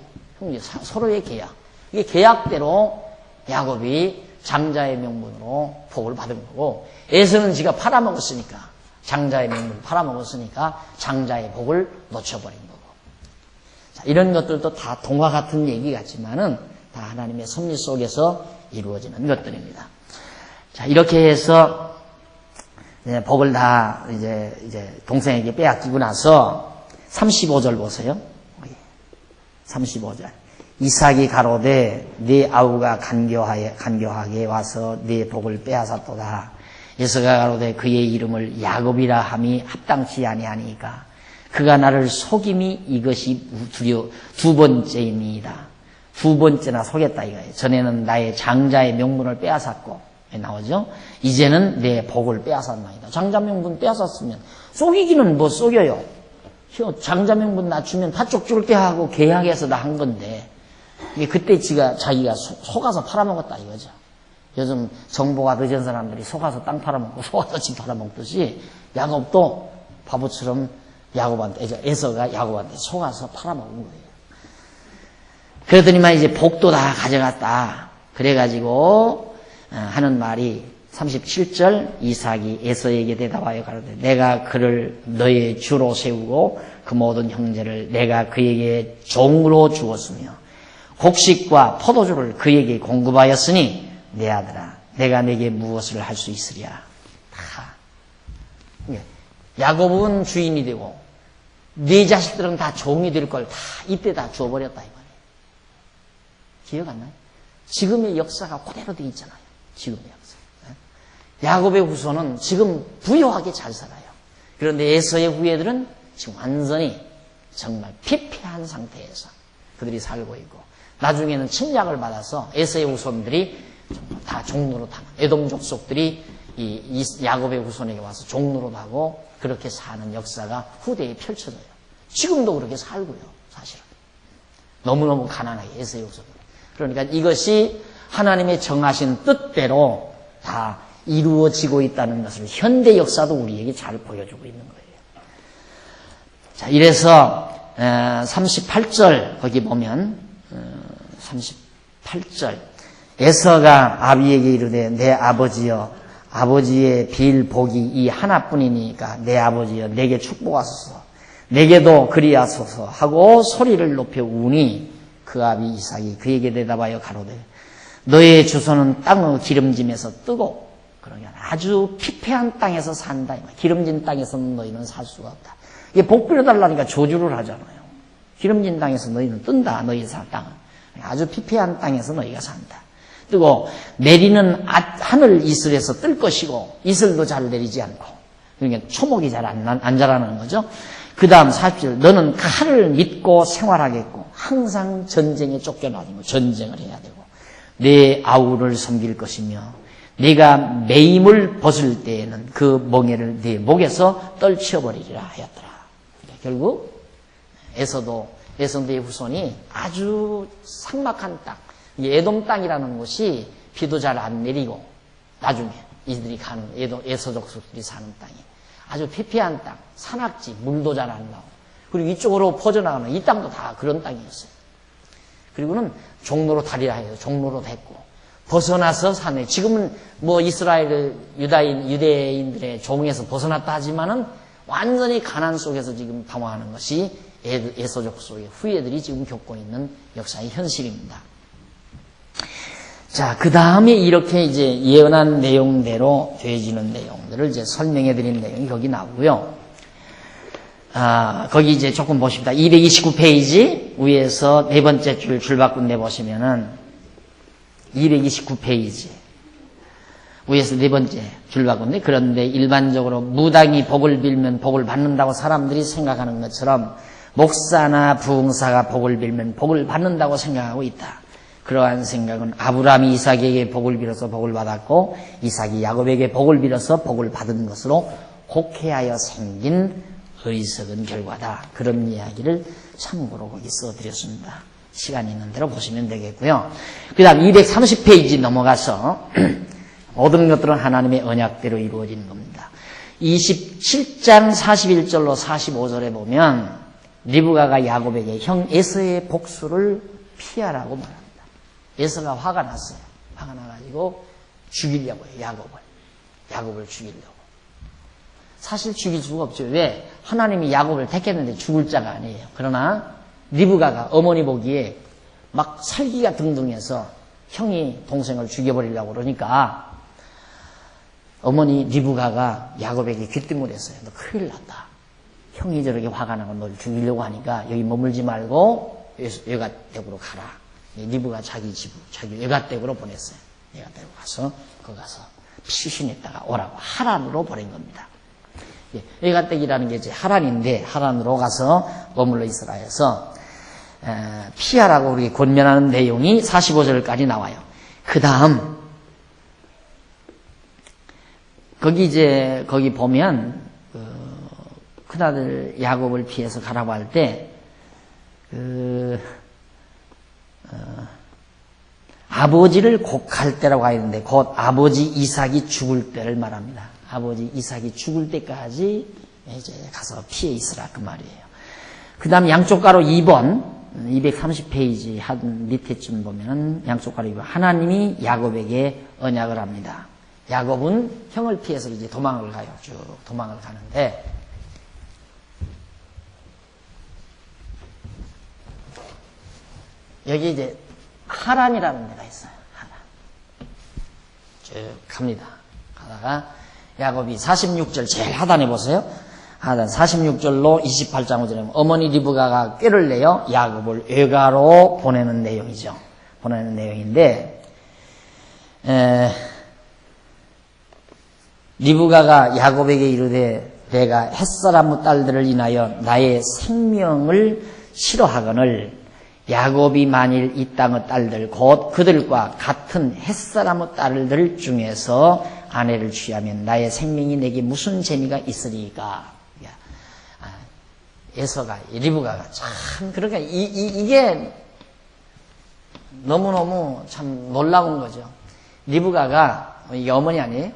서로의 계약. 이게 계약대로 야곱이 장자의 명분으로 복을 받은 거고, 에서는 지가 팔아먹었으니까, 장자의 명분을 팔아먹었으니까 장자의 복을 놓쳐버린 거고. 자, 이런 것들도 다 동화 같은 얘기 같지만은 다 하나님의 섭리 속에서 이루어지는 것들입니다. 자, 이렇게 해서 복을 다 이제 동생에게 빼앗기고 나서 35절 보세요. 35절. 이삭이 가로되 네 아우가 간교하게 와서 네 복을 빼앗았도다. 에서가 가로되 그의 이름을 야곱이라 함이 합당치 아니하니까 그가 나를 속임이 이것이 두 번째입니다. 두 번째나 속였다 이거예요. 전에는 나의 장자의 명분을 빼앗았고 나오죠. 이제는 내 복을 빼앗았나이다. 장자 명분 빼앗았으면 속이기는 뭐 속여요. 장자 명분 낮추면 팥죽 줄게 하고 계약해서 다 한 건데 그때 자기가 속아서 팔아먹었다 이거죠. 요즘 정보가 늦은 사람들이 속아서 땅 팔아먹고 속아서 집 팔아먹듯이 야곱도 바보처럼 에서가 야곱한테 속아서 팔아먹은 거예요. 그러더니만 이제 복도 다 가져갔다. 그래가지고 하는 말이 37절 이삭이 에서에게 대답하여 가로되 내가 그를 너의 주로 세우고 그 모든 형제를 내가 그에게 종으로 주었으며 곡식과 포도주를 그에게 공급하였으니 내 아들아 내가 내게 무엇을 할 수 있으랴. 다 야곱은 주인이 되고 네 자식들은 다 종이 될 걸 다 이때 다 주어버렸다 이 말이에요. 기억 안 나요? 지금의 역사가 그대로 돼 있잖아요. 지금의 역사. 야곱의 후손은 지금 부유하게 잘 살아요. 그런데 에서의 후예들은 지금 완전히 정말 피폐한 상태에서 그들이 살고 있고 나중에는 침략을 받아서 에서의 후손들이 다 종로로 타는 에돔 족속들이 야곱의 후손에게 와서 종노릇하고 그렇게 사는 역사가 후대에 펼쳐져요. 지금도 그렇게 살고요, 사실은. 너무너무 가난하게 에서의 후손. 그러니까 이것이 하나님의 정하신 뜻대로 다 이루어지고 있다는 것을 현대 역사도 우리에게 잘 보여주고 있는 거예요. 자, 이래서 38절 거기 보면 38절 에서가 아비에게 이르되 내 아버지여 아버지의 빌 복이 이 하나뿐이니까 내 아버지여 내게 축복하소서 내게도 그리하소서 하고 소리를 높여 우니 그 아비 이삭이 그에게 대답하여 가로되 너의 주소는 땅의 기름짐에서 뜨고 그러니까 아주 피폐한 땅에서 산다. 기름진 땅에서는 너희는 살 수가 없다. 이게 복 빌어달라니까 조주를 하잖아요. 기름진 땅에서 너희는 뜬다. 너희 살 땅은. 아주 피폐한 땅에서 너희가 산다. 뜨고 내리는 하늘 이슬에서 뜰 것이고 이슬도 잘 내리지 않고 그러니까 초목이 잘 안 자라는 거죠. 그 다음 40절 너는 칼을 믿고 생활하겠고 항상 전쟁에 쫓겨나고 전쟁을 해야 되고 내 아우를 섬길 것이며 네가 매임을 벗을 때에는 그 멍에를 네 목에서 떨쳐버리리라 하였더라. 그러니까 결국 에서도의 후손이 아주 삭막한 땅, 에돔 땅이라는 곳이 비도 잘 안 내리고 나중에 이들이 가는 에서족속들이 사는 땅이 아주 피폐한 땅, 산악지, 물도 잘 안 나오고 그리고 이쪽으로 퍼져나가는 이 땅도 다 그런 땅이었어요. 그리고는 종로로 다리라 해서 종로로 됐고 벗어나서 사네. 지금은 뭐 이스라엘 유대인들의 종에서 벗어났다 하지만은 완전히 가난 속에서 지금 방황하는 것이 에서족 속의 후예들이 지금 겪고 있는 역사의 현실입니다. 자, 그 다음에 이렇게 이제 예언한 내용대로 되어지는 내용들을 이제 설명해 드린 내용이 거기 나오고요. 거기 이제 조금 보십니다. 229페이지 위에서 네 번째 줄 바꾼데 보시면은 229페이지 위에서 네 번째 줄 바꾼데 그런데 일반적으로 무당이 복을 빌면 복을 받는다고 사람들이 생각하는 것처럼 목사나 부흥사가 복을 빌면 복을 받는다고 생각하고 있다. 그러한 생각은 아브라함이 이삭에게 복을 빌어서 복을 받았고 이삭이 야곱에게 복을 빌어서 복을 받은 것으로 곡해하여 생긴 어리석은 결과다. 그런 이야기를 참고로 거기 써드렸습니다. 시간이 있는 대로 보시면 되겠고요. 그 다음 230페이지 넘어가서 모든 것들은 하나님의 언약대로 이루어지는 겁니다. 27장 41절로 45절에 보면 리브가가 야곱에게 형 에서의 복수를 피하라고 말합니다. 에서가 화가 났어요. 화가 나가지고 죽이려고 해요. 야곱을 죽이려고. 사실 죽일 수가 없죠. 왜? 하나님이 야곱을 택했는데 죽을 자가 아니에요. 그러나 리브가가 어머니 보기에 막 살기가 등등해서 형이 동생을 죽여버리려고 그러니까 어머니 리브가가 야곱에게 귀띔을 했어요. 너 큰일 났다. 형이 저렇게 화가 나고 널 죽이려고 하니까 여기 머물지 말고 외갓댁으로 가라. 리브가 자기 외갓댁으로 보냈어요. 외갓댁으로 가서 거기 가서 피신했다가 오라고 하란으로 보낸 겁니다. 외갓댁이라는 게 이제 하란인데 하란으로 가서 머물러 있으라 해서 피하라고 우리 권면하는 내용이 45절까지 나와요. 그 다음 거기 보면 큰아들 야곱을 피해서 가라고 할 때 아버지를 곡할 때라고 하는데 곧 아버지 이삭이 죽을 때를 말합니다. 아버지 이삭이 죽을 때까지 이제 가서 피해 있으라 그 말이에요. 그 다음 양쪽 가로 2번 230페이지 한 밑에쯤 보면은 양쪽 가로 2번 하나님이 야곱에게 언약을 합니다. 야곱은 형을 피해서 이제 도망을 가요. 쭉 도망을 가는데 여기 이제 하란이라는 데가 있어요. 하란. 쭉 갑니다. 가다가 야곱이 46절 제일 하단에 보세요. 하단 46절로 28장 5절에 어머니 리브가가 꾀를 내어 야곱을 외가로 보내는 내용이죠. 보내는 내용인데 리브가가 야곱에게 이르되 내가 햇사람 딸들을 인하여 나의 생명을 싫어하거늘 야곱이 만일 이 땅의 딸들 곧 그들과 같은 햇사람의 딸들 중에서 아내를 취하면 나의 생명이 내게 무슨 재미가 있으리까. 에서가, 리브가가 참, 그러니까 이게 너무너무 참 놀라운 거죠. 리브가가, 이게 어머니 아니에요?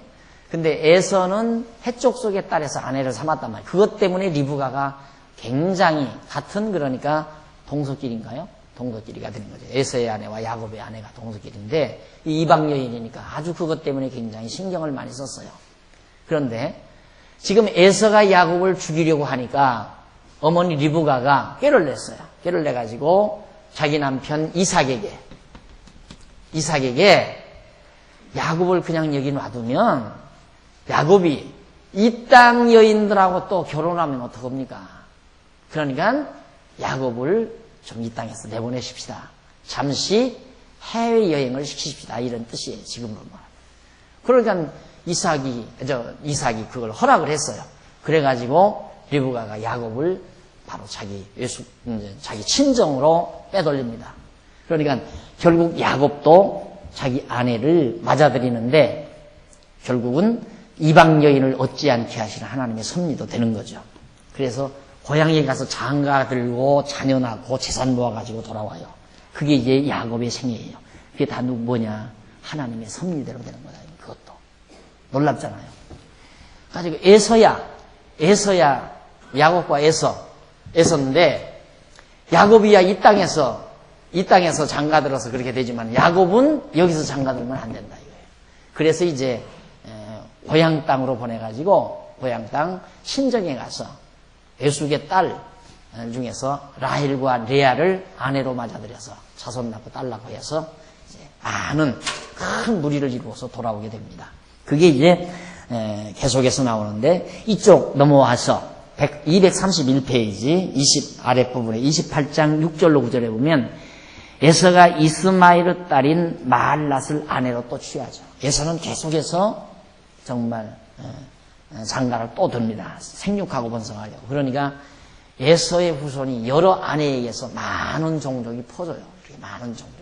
근데 에서는 해쪽 속의 딸에서 아내를 삼았단 말이에요. 그것 때문에 리브가가 굉장히 같은, 그러니까 동서끼리인가요? 동서끼리가 되는 거죠. 에서의 아내와 야곱의 아내가 동서끼리인데, 이 이방 여인이니까 아주 그것 때문에 굉장히 신경을 많이 썼어요. 그런데 지금 에서가 야곱을 죽이려고 하니까 어머니 리브가가 꾀를 냈어요. 꾀를 내가지고 자기 남편 이삭에게 야곱을 그냥 여기 놔두면 야곱이 이 땅 여인들하고 또 결혼하면 어떡합니까? 그러니까 야곱을 좀 이 땅에서 내보내십시다. 잠시 해외여행을 시키십시다. 이런 뜻이에요. 지금으로 말하면. 그러니까 이삭이 그걸 허락을 했어요. 그래가지고 리브가가 야곱을 바로 자기 친정으로 빼돌립니다. 그러니까 결국 야곱도 자기 아내를 맞아들이는데 결국은 이방 여인을 얻지 않게 하시는 하나님의 섭리도 되는 거죠. 그래서 고향에 가서 장가 들고 자녀 낳고 재산 모아가지고 돌아와요. 그게 이제 야곱의 생애예요. 그게 다 뭐냐? 하나님의 섭리대로 되는 거다. 그것도 놀랍잖아요. 가지고 에서야 야곱과 에서인데 야곱이야 이 땅에서 장가 들어서 그렇게 되지만 야곱은 여기서 장가 들면 안 된다 이거예요. 그래서 이제 고향 땅으로 보내가지고 고향 땅 친정에 가서 에숙의 딸 중에서 라헬과 레아를 아내로 맞아들여서 자손 낳고 딸 낳고 해서 이제 많은 큰 무리를 이루어서 돌아오게 됩니다. 그게 이제 계속해서 나오는데 이쪽 넘어와서 231페이지 20 아랫부분에 28장 6절로 9절에 보면 에서가 이스마엘의 딸인 마할랏을 아내로 또 취하죠. 에서는 계속해서 정말 장가를 또 듭니다. 생육하고 번성하려고. 그러니까 에서의 후손이 여러 아내에 의해서 많은 종족이 퍼져요. 이렇게 많은 종족이.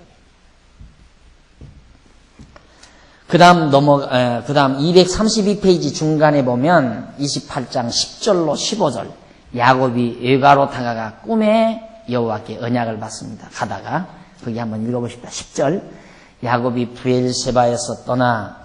그 다음 232페이지 중간에 보면 28장 10절로 15절 야곱이 외가로 다가가 꿈에 여호와께 언약을 받습니다. 가다가 거기 한번 읽어보십시다. 10절 야곱이 부엘세바에서 떠나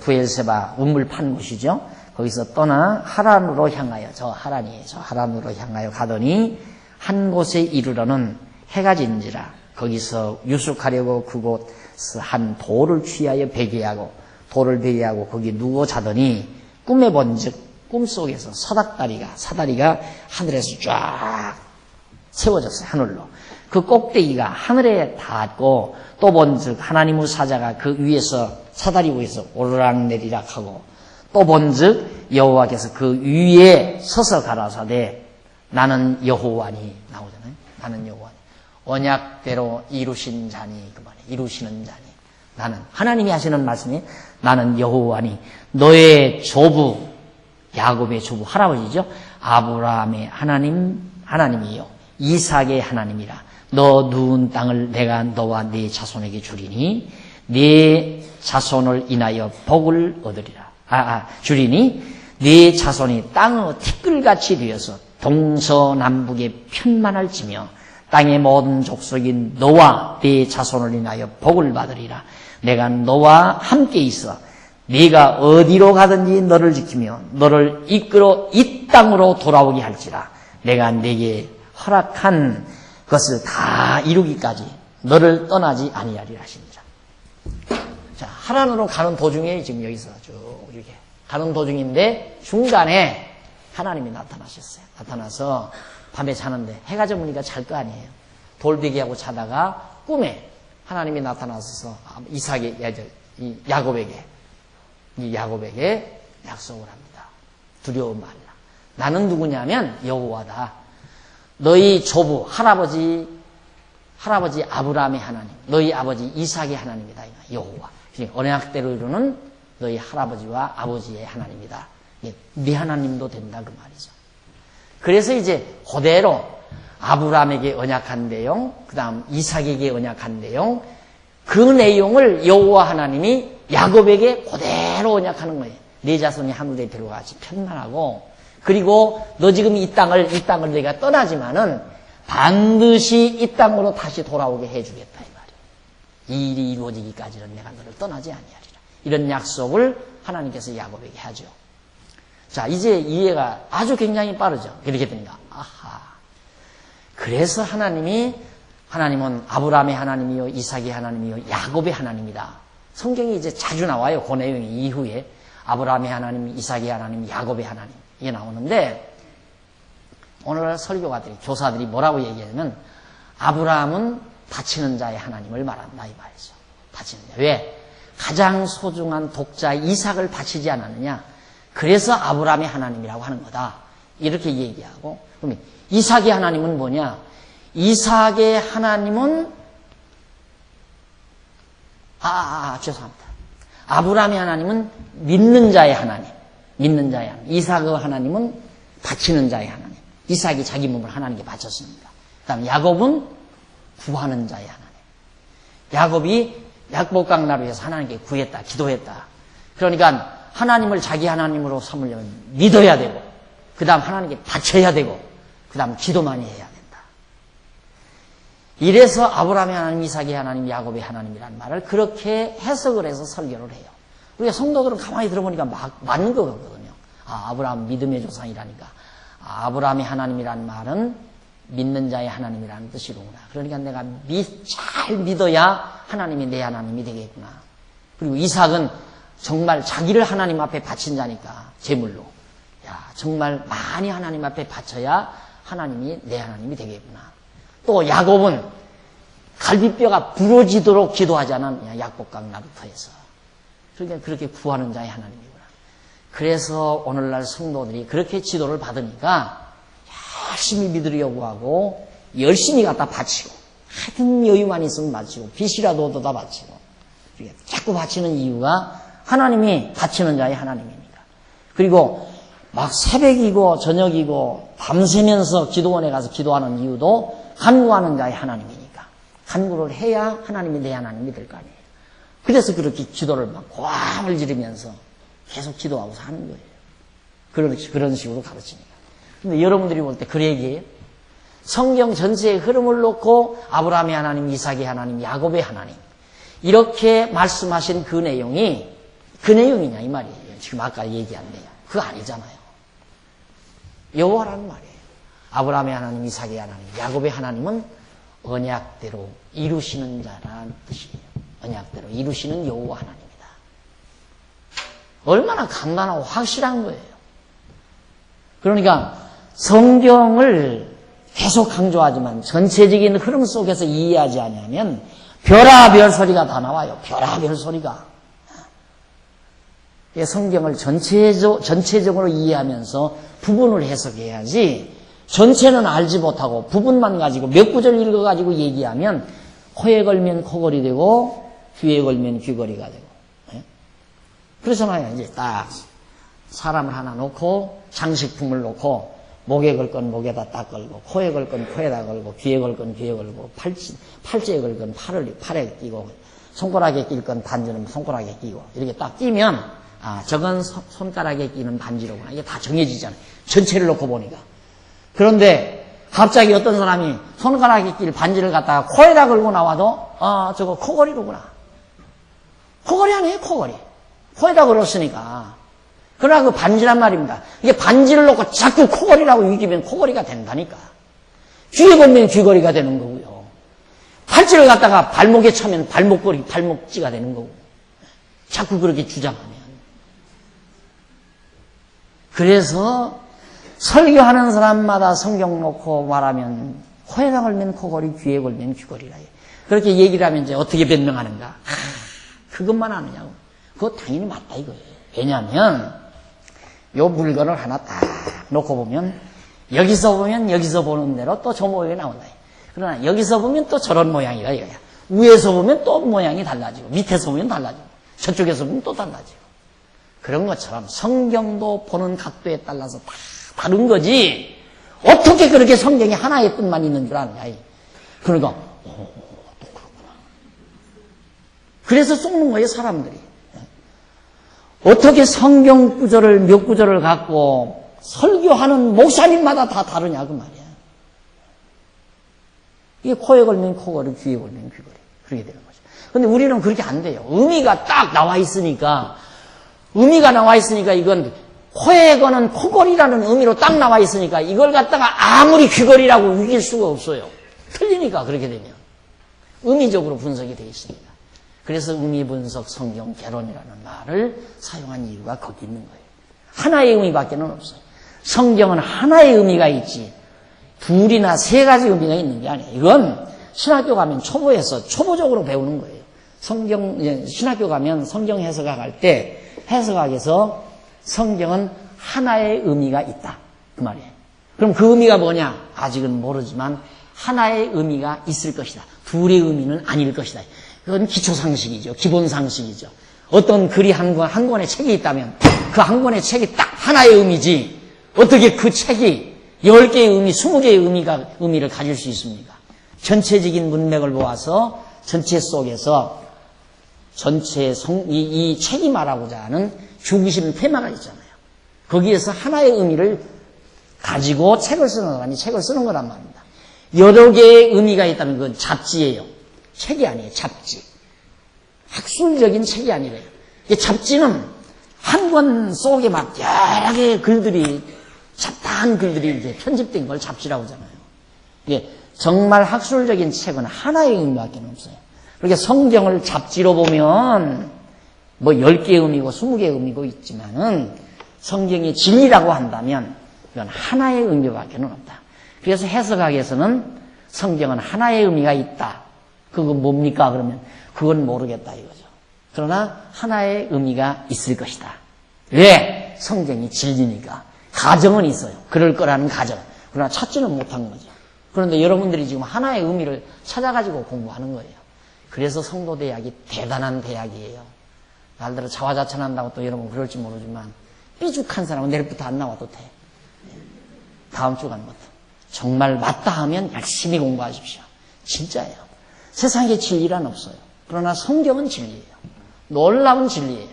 부엘세바 우물 판 곳이죠. 거기서 떠나 하란으로 향하여 저 하란으로 향하여 가더니 한 곳에 이르러는 해가 진지라 거기서 유숙하려고 그곳 한 돌을 취하여 돌을 베개하고 거기 누워 자더니 꿈에 본즉 꿈속에서 사다리가 하늘에서 쫙 세워졌어요. 하늘로. 그 꼭대기가 하늘에 닿았고 또 본즉 하나님의 사자가 그 위에서 사다리 위에서 오르락내리락 하고 또 본즉 여호와께서 그 위에 서서 가라사대 나는 여호와니 나오잖아요. 나는 여호와니. 언약대로 이루신 자니 그만해. 이루시는 자니. 나는 하나님이 하시는 말씀이 나는 여호와니 너의 조부 야곱의 조부 할아버지죠. 아브라함의 하나님이요 이삭의 하나님이라. 너 누운 땅을 내가 너와 네 자손에게 주리니 네 자손을 인하여 복을 얻으리라. 주리니 네 자손이 땅의 티끌같이 되어서 동서남북에 편만할지며 땅의 모든 족속인 너와 네 자손을 인하여 복을 받으리라. 내가 너와 함께 있어 네가 어디로 가든지 너를 지키며 너를 이끌어 이 땅으로 돌아오게 할지라. 내가 네게 허락한 것을 다 이루기까지 너를 떠나지 아니하리라 하시니라. 자, 하란으로 가는 도중에 지금 여기서 쭉 이렇게 가는 도중인데 중간에 하나님이 나타나셨어요. 나타나서 밤에 자는데 해가 저무니까 잘 거 아니에요. 돌베개하고 자다가 꿈에 하나님이 나타나서 야곱에게 약속을 합니다. 두려워 말라. 나는 누구냐면 여호와다. 너희 조부 할아버지 아브라함의 하나님, 너희 아버지 이삭의 하나님이다. 여호와. 언약대로 이루는 너희 할아버지와 아버지의 하나님이다. 네 하나님도 된다 그 말이죠. 그래서 이제 그대로 아브라함에게 언약한 내용, 그 다음 이삭에게 언약한 내용, 그 내용을 여호와 하나님이 야곱에게 그대로 언약하는 거예요. 내 자손이 하늘의 별과 같이 편만하고, 그리고 너 지금 이 땅을 내가 떠나지만은 반드시 이 땅으로 다시 돌아오게 해주겠다 이 말이에요. 이 일이 이루어지기까지는 내가 너를 떠나지 아니하리라. 이런 약속을 하나님께서 야곱에게 하죠. 자, 이제 이해가 아주 굉장히 빠르죠. 이렇게 되니까 아하. 그래서 하나님은 아브라함의 하나님이요, 이삭의 하나님이요, 야곱의 하나님이다. 성경이 이제 자주 나와요. 그 내용이 이후에 아브라함의 하나님, 이삭의 하나님, 야곱의 하나님 이게 나오는데, 오늘 설교가들이, 교사들이 뭐라고 얘기하냐면 아브라함은 바치는 자의 하나님을 말한다 이 말이죠. 바치는 자. 왜? 가장 소중한 독자 이삭을 바치지 않았느냐? 그래서 아브라함의 하나님이라고 하는 거다. 이렇게 얘기하고, 그러면 이삭의 하나님은 뭐냐? 이삭의 하나님은 죄송합니다. 아브라함의 하나님은 믿는 자의 하나님, 믿는 자의 하나님. 이삭의 하나님은 바치는 자의 하나님. 이삭이 자기 몸을 하나님께 바쳤습니다. 그 다음에 야곱은 구하는 자의 하나님. 야곱이 약복강 나루에서 하나님께 구했다, 기도했다. 그러니까 하나님을 자기 하나님으로 삼으려면 믿어야 되고, 그 다음 하나님께 바쳐야 되고, 그 다음 기도 많이 해야 된다. 이래서 아브라함의 하나님, 이삭의 하나님, 야곱의 하나님이라는 말을 그렇게 해석을 해서 설교를 해요. 우리가 성도들은 가만히 들어보니까 맞는 거거든요. 아브라함 믿음의 조상이라니까. 아브라함의 하나님이라는 말은 믿는 자의 하나님이라는 뜻이로구나. 그러니까 내가 잘 믿어야 하나님이 내 하나님이 되겠구나. 그리고 이삭은 정말 자기를 하나님 앞에 바친 자니까, 제물로. 정말 많이 하나님 앞에 바쳐야 하나님이 내 하나님이 되겠구나. 또 야곱은 갈비뼈가 부러지도록 기도하지 않았느냐, 약복강 나루터에서. 그러니까 그렇게 구하는 자의 하나님이구나. 그래서 오늘날 성도들이 그렇게 지도를 받으니까 열심히 믿으려고 하고, 열심히 갖다 바치고, 하여튼 여유만 있으면 바치고, 빚이라도 얻어다 바치고, 자꾸 바치는 이유가 하나님이 바치는 자의 하나님이니까. 그리고 막 새벽이고 저녁이고 밤새면서 기도원에 가서 기도하는 이유도 간구하는 자의 하나님이니까. 간구를 해야 하나님이 내 하나님이 될 거 아니에요. 그래서 그렇게 기도를 막 고함을 지르면서 계속 기도하고 사는 거예요. 그런 식으로 가르치니까. 근데 여러분들이 볼 때 그 얘기예요. 성경 전체의 흐름을 놓고 아브라함의 하나님, 이삭의 하나님, 야곱의 하나님, 이렇게 말씀하신 그 내용이냐 이 말이에요. 지금 아까 얘기한 내용. 그거 아니잖아요. 여호와라는 말이에요. 아브라함의 하나님, 이삭의 하나님, 야곱의 하나님은 언약대로 이루시는 자라는 뜻이에요. 언약대로 이루시는 여호와 하나님이다. 얼마나 간단하고 확실한 거예요. 그러니까 성경을 계속 강조하지만 전체적인 흐름 속에서 이해하지 않으면 별아별 소리가 다 나와요. 별아별 소리가. 성경을 전체적으로 이해하면서 부분을 해석해야지, 전체는 알지 못하고 부분만 가지고 몇 구절 읽어가지고 얘기하면 코에 걸면 코걸이 되고 귀에 걸면 귀걸이가 되고. 그렇잖아요. 이제 딱 사람을 하나 놓고 장식품을 놓고 목에 걸 건 목에다 딱 걸고, 코에 걸 건 코에다 걸고, 귀에 걸 건 귀에 걸고, 팔찌에 걸 건 팔에 끼고, 손가락에 낄 건 반지는 손가락에 끼고, 이렇게 딱 끼면 저건 손가락에 끼는 반지로구나. 이게 다 정해지잖아요. 전체를 놓고 보니까. 그런데 갑자기 어떤 사람이 손가락에 낄 반지를 갖다가 코에다 걸고 나와도 저거 코걸이로구나. 코걸이 아니에요, 코걸이. 코에다 걸었으니까. 그러나 그 반지란 말입니다. 이게 반지를 놓고 자꾸 코걸이라고 이기면 코걸이가 된다니까. 귀에 걸면 귀걸이가 되는 거고요. 팔찌를 갖다가 발목에 차면 발목찌가 되는 거고. 자꾸 그렇게 주장하면. 그래서 설교하는 사람마다 성경 놓고 말하면 코에다 걸면 코걸이, 귀에 걸면 귀걸이라 해요. 그렇게 얘기를 하면 이제 어떻게 변명하는가? 그것만 아느냐고. 그거 당연히 맞다 이거예요. 왜냐하면 요 물건을 하나 딱 놓고 보면 여기서 보는 대로 또 저 모양이 나온다. 그러나 여기서 보면 또 저런 모양이다 이거야. 위에서 보면 또 모양이 달라지고, 밑에서 보면 달라지고, 저쪽에서 보면 또 달라지고. 그런 것처럼 성경도 보는 각도에 따라서 다 다른 거지. 어떻게 그렇게 성경이 하나의 뜻만 있는 줄 아느냐. 그러니까 또 그렇구나. 그래서 속는 거예요, 사람들이. 어떻게 성경 구절을 몇 구절을 갖고 설교하는 목사님마다 다 다르냐 그 말이야. 이게 코에 걸면 코걸이, 귀에 걸면 귀걸이. 그렇게 되는 거죠. 근데 우리는 그렇게 안 돼요. 의미가 딱 나와 있으니까, 이건 코에 거는 코걸이라는 의미로 딱 나와 있으니까 이걸 갖다가 아무리 귀걸이라고 우길 수가 없어요. 틀리니까 그렇게 되면. 의미적으로 분석이 되어 있습니다. 그래서 의미 분석 성경 개론이라는 말을 사용한 이유가 거기 있는 거예요. 하나의 의미밖에는 없어요. 성경은 하나의 의미가 있지 둘이나 세 가지 의미가 있는 게 아니에요. 이건 신학교 가면 초보에서 초보적으로 배우는 거예요. 신학교 가면 성경 해석학 할 때 해석학에서 성경은 하나의 의미가 있다. 그 말이에요. 그럼 그 의미가 뭐냐? 아직은 모르지만 하나의 의미가 있을 것이다. 둘의 의미는 아닐 것이다. 그건 기초상식이죠. 기본상식이죠. 어떤 글이 한 권의 책이 있다면 그 한 권의 책이 딱 하나의 의미지 어떻게 그 책이 10개의 의미, 20개의 의미를 가질 수 있습니까? 전체적인 문맥을 보아서 전체 속에서 이 책이 말하고자 하는 중심 테마가 있잖아요. 거기에서 하나의 의미를 가지고 책을 쓰는 사람이 책을 쓰는 거란 말입니다. 여러 개의 의미가 있다면 그건 잡지예요. 책이 아니에요. 잡지. 학술적인 책이 아니래요. 잡지는 한 권 속에 막 여러 개의 글들이 잡다한 글들이 이제 편집된 걸 잡지라고 하잖아요. 이게 정말 학술적인 책은 하나의 의미밖에 없어요. 그렇게 성경을 잡지로 보면 뭐 10개의 의미고 20개의 의미고 있지만은 성경이 진리라고 한다면 이건 하나의 의미밖에 없다. 그래서 해석학에서는 성경은 하나의 의미가 있다. 그건 뭡니까? 그러면 그건 모르겠다 이거죠. 그러나 하나의 의미가 있을 것이다. 왜? 성경이 진리니까. 가정은 있어요. 그럴 거라는 가정. 그러나 찾지는 못한 거죠. 그런데 여러분들이 지금 하나의 의미를 찾아가지고 공부하는 거예요. 그래서 성도대학이 대단한 대학이에요. 날들어 자화자찬한다고 또 여러분 그럴지 모르지만 삐죽한 사람은 내일부터 안 나와도 돼. 다음 주 가는 것도. 정말 맞다 하면 열심히 공부하십시오. 진짜예요. 세상에 진리란 없어요. 그러나 성경은 진리예요. 놀라운 진리예요.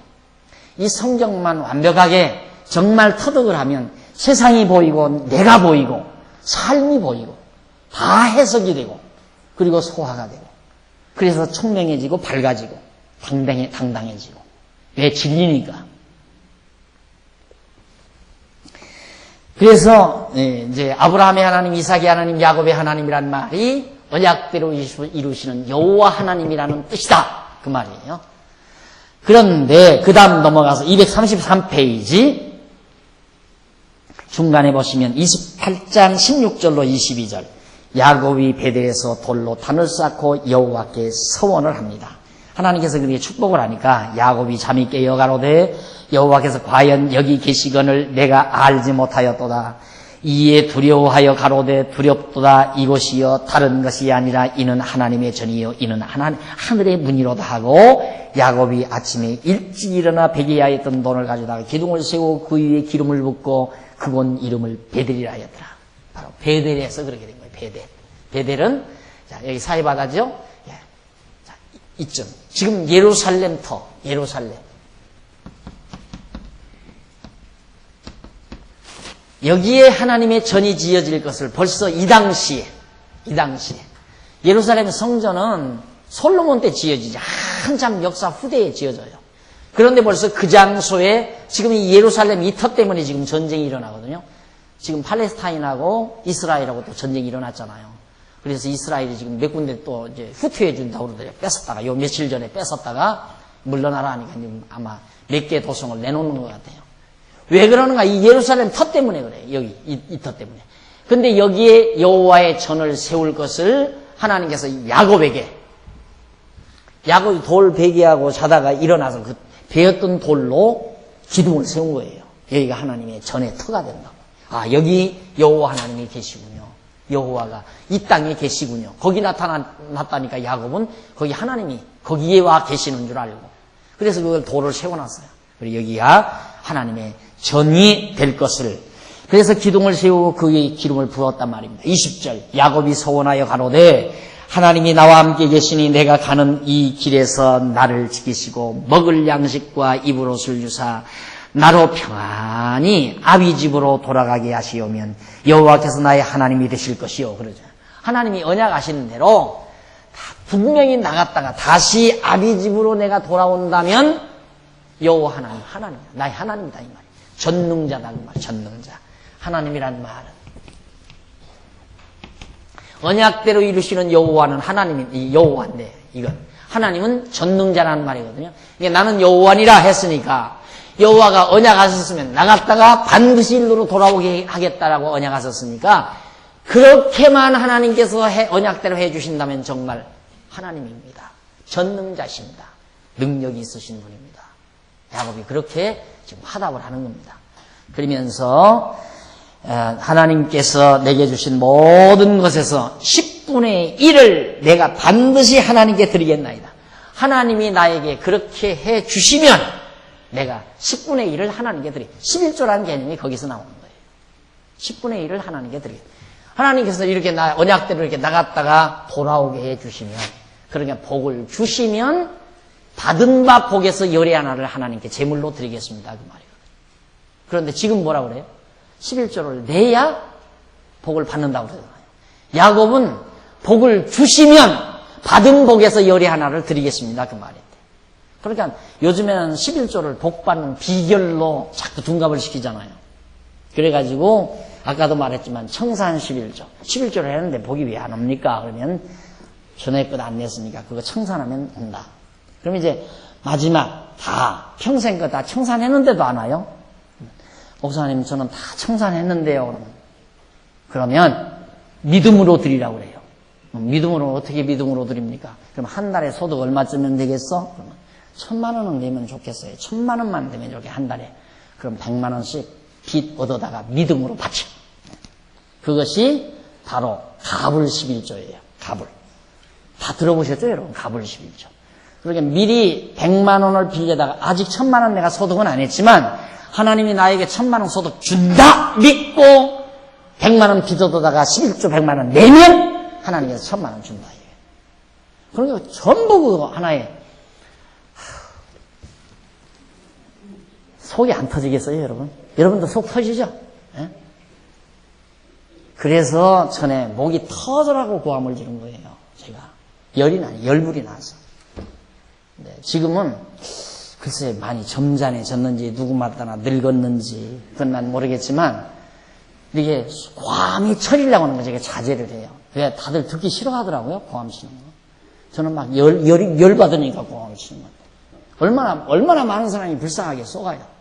이 성경만 완벽하게 정말 터득을 하면 세상이 보이고 내가 보이고 삶이 보이고 다 해석이 되고 그리고 소화가 되고 그래서 총명해지고 밝아지고 당당해지고 왜 진리니까. 그래서 이제 아브라함의 하나님, 이삭의 하나님, 야곱의 하나님이란 말이 언약대로 이루시는 여호와 하나님이라는 뜻이다. 그 말이에요. 그런데 그 다음 넘어가서 233페이지 중간에 보시면 28장 16절로 22절 야곱이 베델에서 돌로 단을 쌓고 여호와께 서원을 합니다. 하나님께서 그렇게 축복을 하니까 야곱이 잠이 깨어 가로되 여호와께서 과연 여기 계시거늘 내가 알지 못하였도다. 이에 두려워하여 가로되 두렵도다. 이곳이여 다른 것이 아니라 이는 하나님의 전이요 이는 하늘의 문이로다 하고 야곱이 아침에 일찍 일어나 베개하였던 돈을 가져다가 기둥을 세우고 그 위에 기름을 붓고 그곳 이름을 베델이라 하였더라. 바로 베델에서 그렇게 된 거예요. 베델은 자, 여기 사해바다죠. 예. 자, 이쯤 지금 예루살렘터 예루살렘 여기에 하나님의 전이 지어질 것을 벌써 이 당시에 예루살렘 성전은 솔로몬 때 지어지지 한참 역사 후대에 지어져요. 그런데 벌써 그 장소에 지금 이 예루살렘 이 터 때문에 지금 전쟁이 일어나거든요. 지금 팔레스타인하고 이스라엘하고 또 전쟁이 일어났잖아요. 그래서 이스라엘이 지금 몇 군데 또 이제 후퇴해 준다고 그러더래요. 뺏었다가 요 며칠 전에 뺏었다가 물러나라 하니까 아마 몇 개 도성을 내놓는 것 같아요. 왜 그러는가? 이 예루살렘 터 때문에 그래요. 여기 이 터 때문에. 근데 여기에 여호와의 전을 세울 것을 하나님께서 야곱이 돌 베개하고 자다가 일어나서 그 베었던 돌로 기둥을 세운 거예요. 여기가 하나님의 전의 터가 된다고. 아, 여기 여호와 하나님이 계시군요. 여호와가 이 땅에 계시군요. 거기 나타났다니까 야곱은 거기 하나님이 거기에 와 계시는 줄 알고. 그래서 그걸 돌을 세워놨어요. 그리고 여기가 하나님의 전이 될 것을. 그래서 기둥을 세우고 그의 기름을 부었단 말입니다. 20절 야곱이 서원하여 가로되 하나님이 나와 함께 계시니 내가 가는 이 길에서 나를 지키시고 먹을 양식과 입을 옷을 주사 나로 평안히 아비 집으로 돌아가게 하시오면 여호와께서 나의 하나님이 되실 것이요. 그러죠. 하나님이 언약하시는 대로 분명히 나갔다가 다시 아비 집으로 내가 돌아온다면 여호와 하나님, 나의 하나님이다 이 말이에요. 전능자다 그 말, 전능자. 하나님이란 말은 언약대로 이루시는 여호와는 하나님이 여호와인데 이건 하나님은 전능자라는 말이거든요. 이게 나는 여호와니라 했으니까 여호와가 언약하셨으면 나갔다가 반드시 일로로 돌아오게 하겠다라고 언약하셨으니까 그렇게만 하나님께서 언약대로 해주신다면 정말 하나님입니다. 전능자십니다. 능력이 있으신 분입니다. 야곱이 그렇게 지금 화답을 하는 겁니다. 그러면서 하나님께서 내게 주신 모든 것에서 10분의 1을 내가 반드시 하나님께 드리겠나이다. 하나님이 나에게 그렇게 해 주시면 내가 10분의 1을 하나님께 드리. 11조라는 개념이 거기서 나오는 거예요. 10분의 1을 하나님께 드리겠다. 하나님께서 이렇게 언약대로 이렇게 나갔다가 돌아오게 해 주시면, 그러니까 복을 주시면 받은 바 복에서 열의 하나를 하나님께 제물로 드리겠습니다. 그 말이에요. 그런데 지금 뭐라고 그래요? 11조를 내야 복을 받는다고 그러잖아요. 야곱은 복을 주시면 받은 복에서 열의 하나를 드리겠습니다. 그 말인데. 그러니까 요즘에는 11조를 복 받는 비결로 자꾸 둔갑을 시키잖아요. 그래가지고 아까도 말했지만 청산 11조. 11조를 했는데 복이 왜 안 옵니까? 그러면 전에 것 안 냈으니까 그거 청산하면 온다. 그럼 이제 마지막 다 평생 거 다 청산했는데도 안 와요? 목사님 저는 다 청산했는데요. 그러면 믿음으로 드리라고 그래요. 믿음으로 어떻게 믿음으로 드립니까? 그럼 한 달에 소득 얼마쯤면 되겠어? 그러면 1,000만 원은 되면 좋겠어요. 1,000만 원만 되면 이렇게 한 달에. 그럼 100만 원씩 빚 얻어다가 믿음으로 바쳐. 그것이 바로 갑을 11조예요. 갑을. 다 들어보셨죠, 여러분? 갑을 11조. 그러니까 미리 100만 원을 빌려다가 아직 1,000만 원 내가 소득은 안 했지만 하나님이 나에게 1,000만 원 소득 준다 믿고 100만 원 빚 얻어다가 11조 100만 원 내면 하나님께서 1,000만 원 준다. 그러니까 전부 그거 하나에 속이 안 터지겠어요, 여러분? 여러분도 속 터지죠? 예? 그래서 전에 목이 터져라고 고함을 지른 거예요, 제가. 열불이 나서. 네, 지금은 글쎄 많이 점잖해졌는지 누구마다나 늙었는지 그건 난 모르겠지만 이게 고함이 쳐리려고 하는 거 제가 자제를 해요. 왜 다들 듣기 싫어하더라고요, 고함 치는 거. 저는 막 열 받으니까 고함을 치는 거예요. 얼마나 많은 사람이 불쌍하게 쏘가요.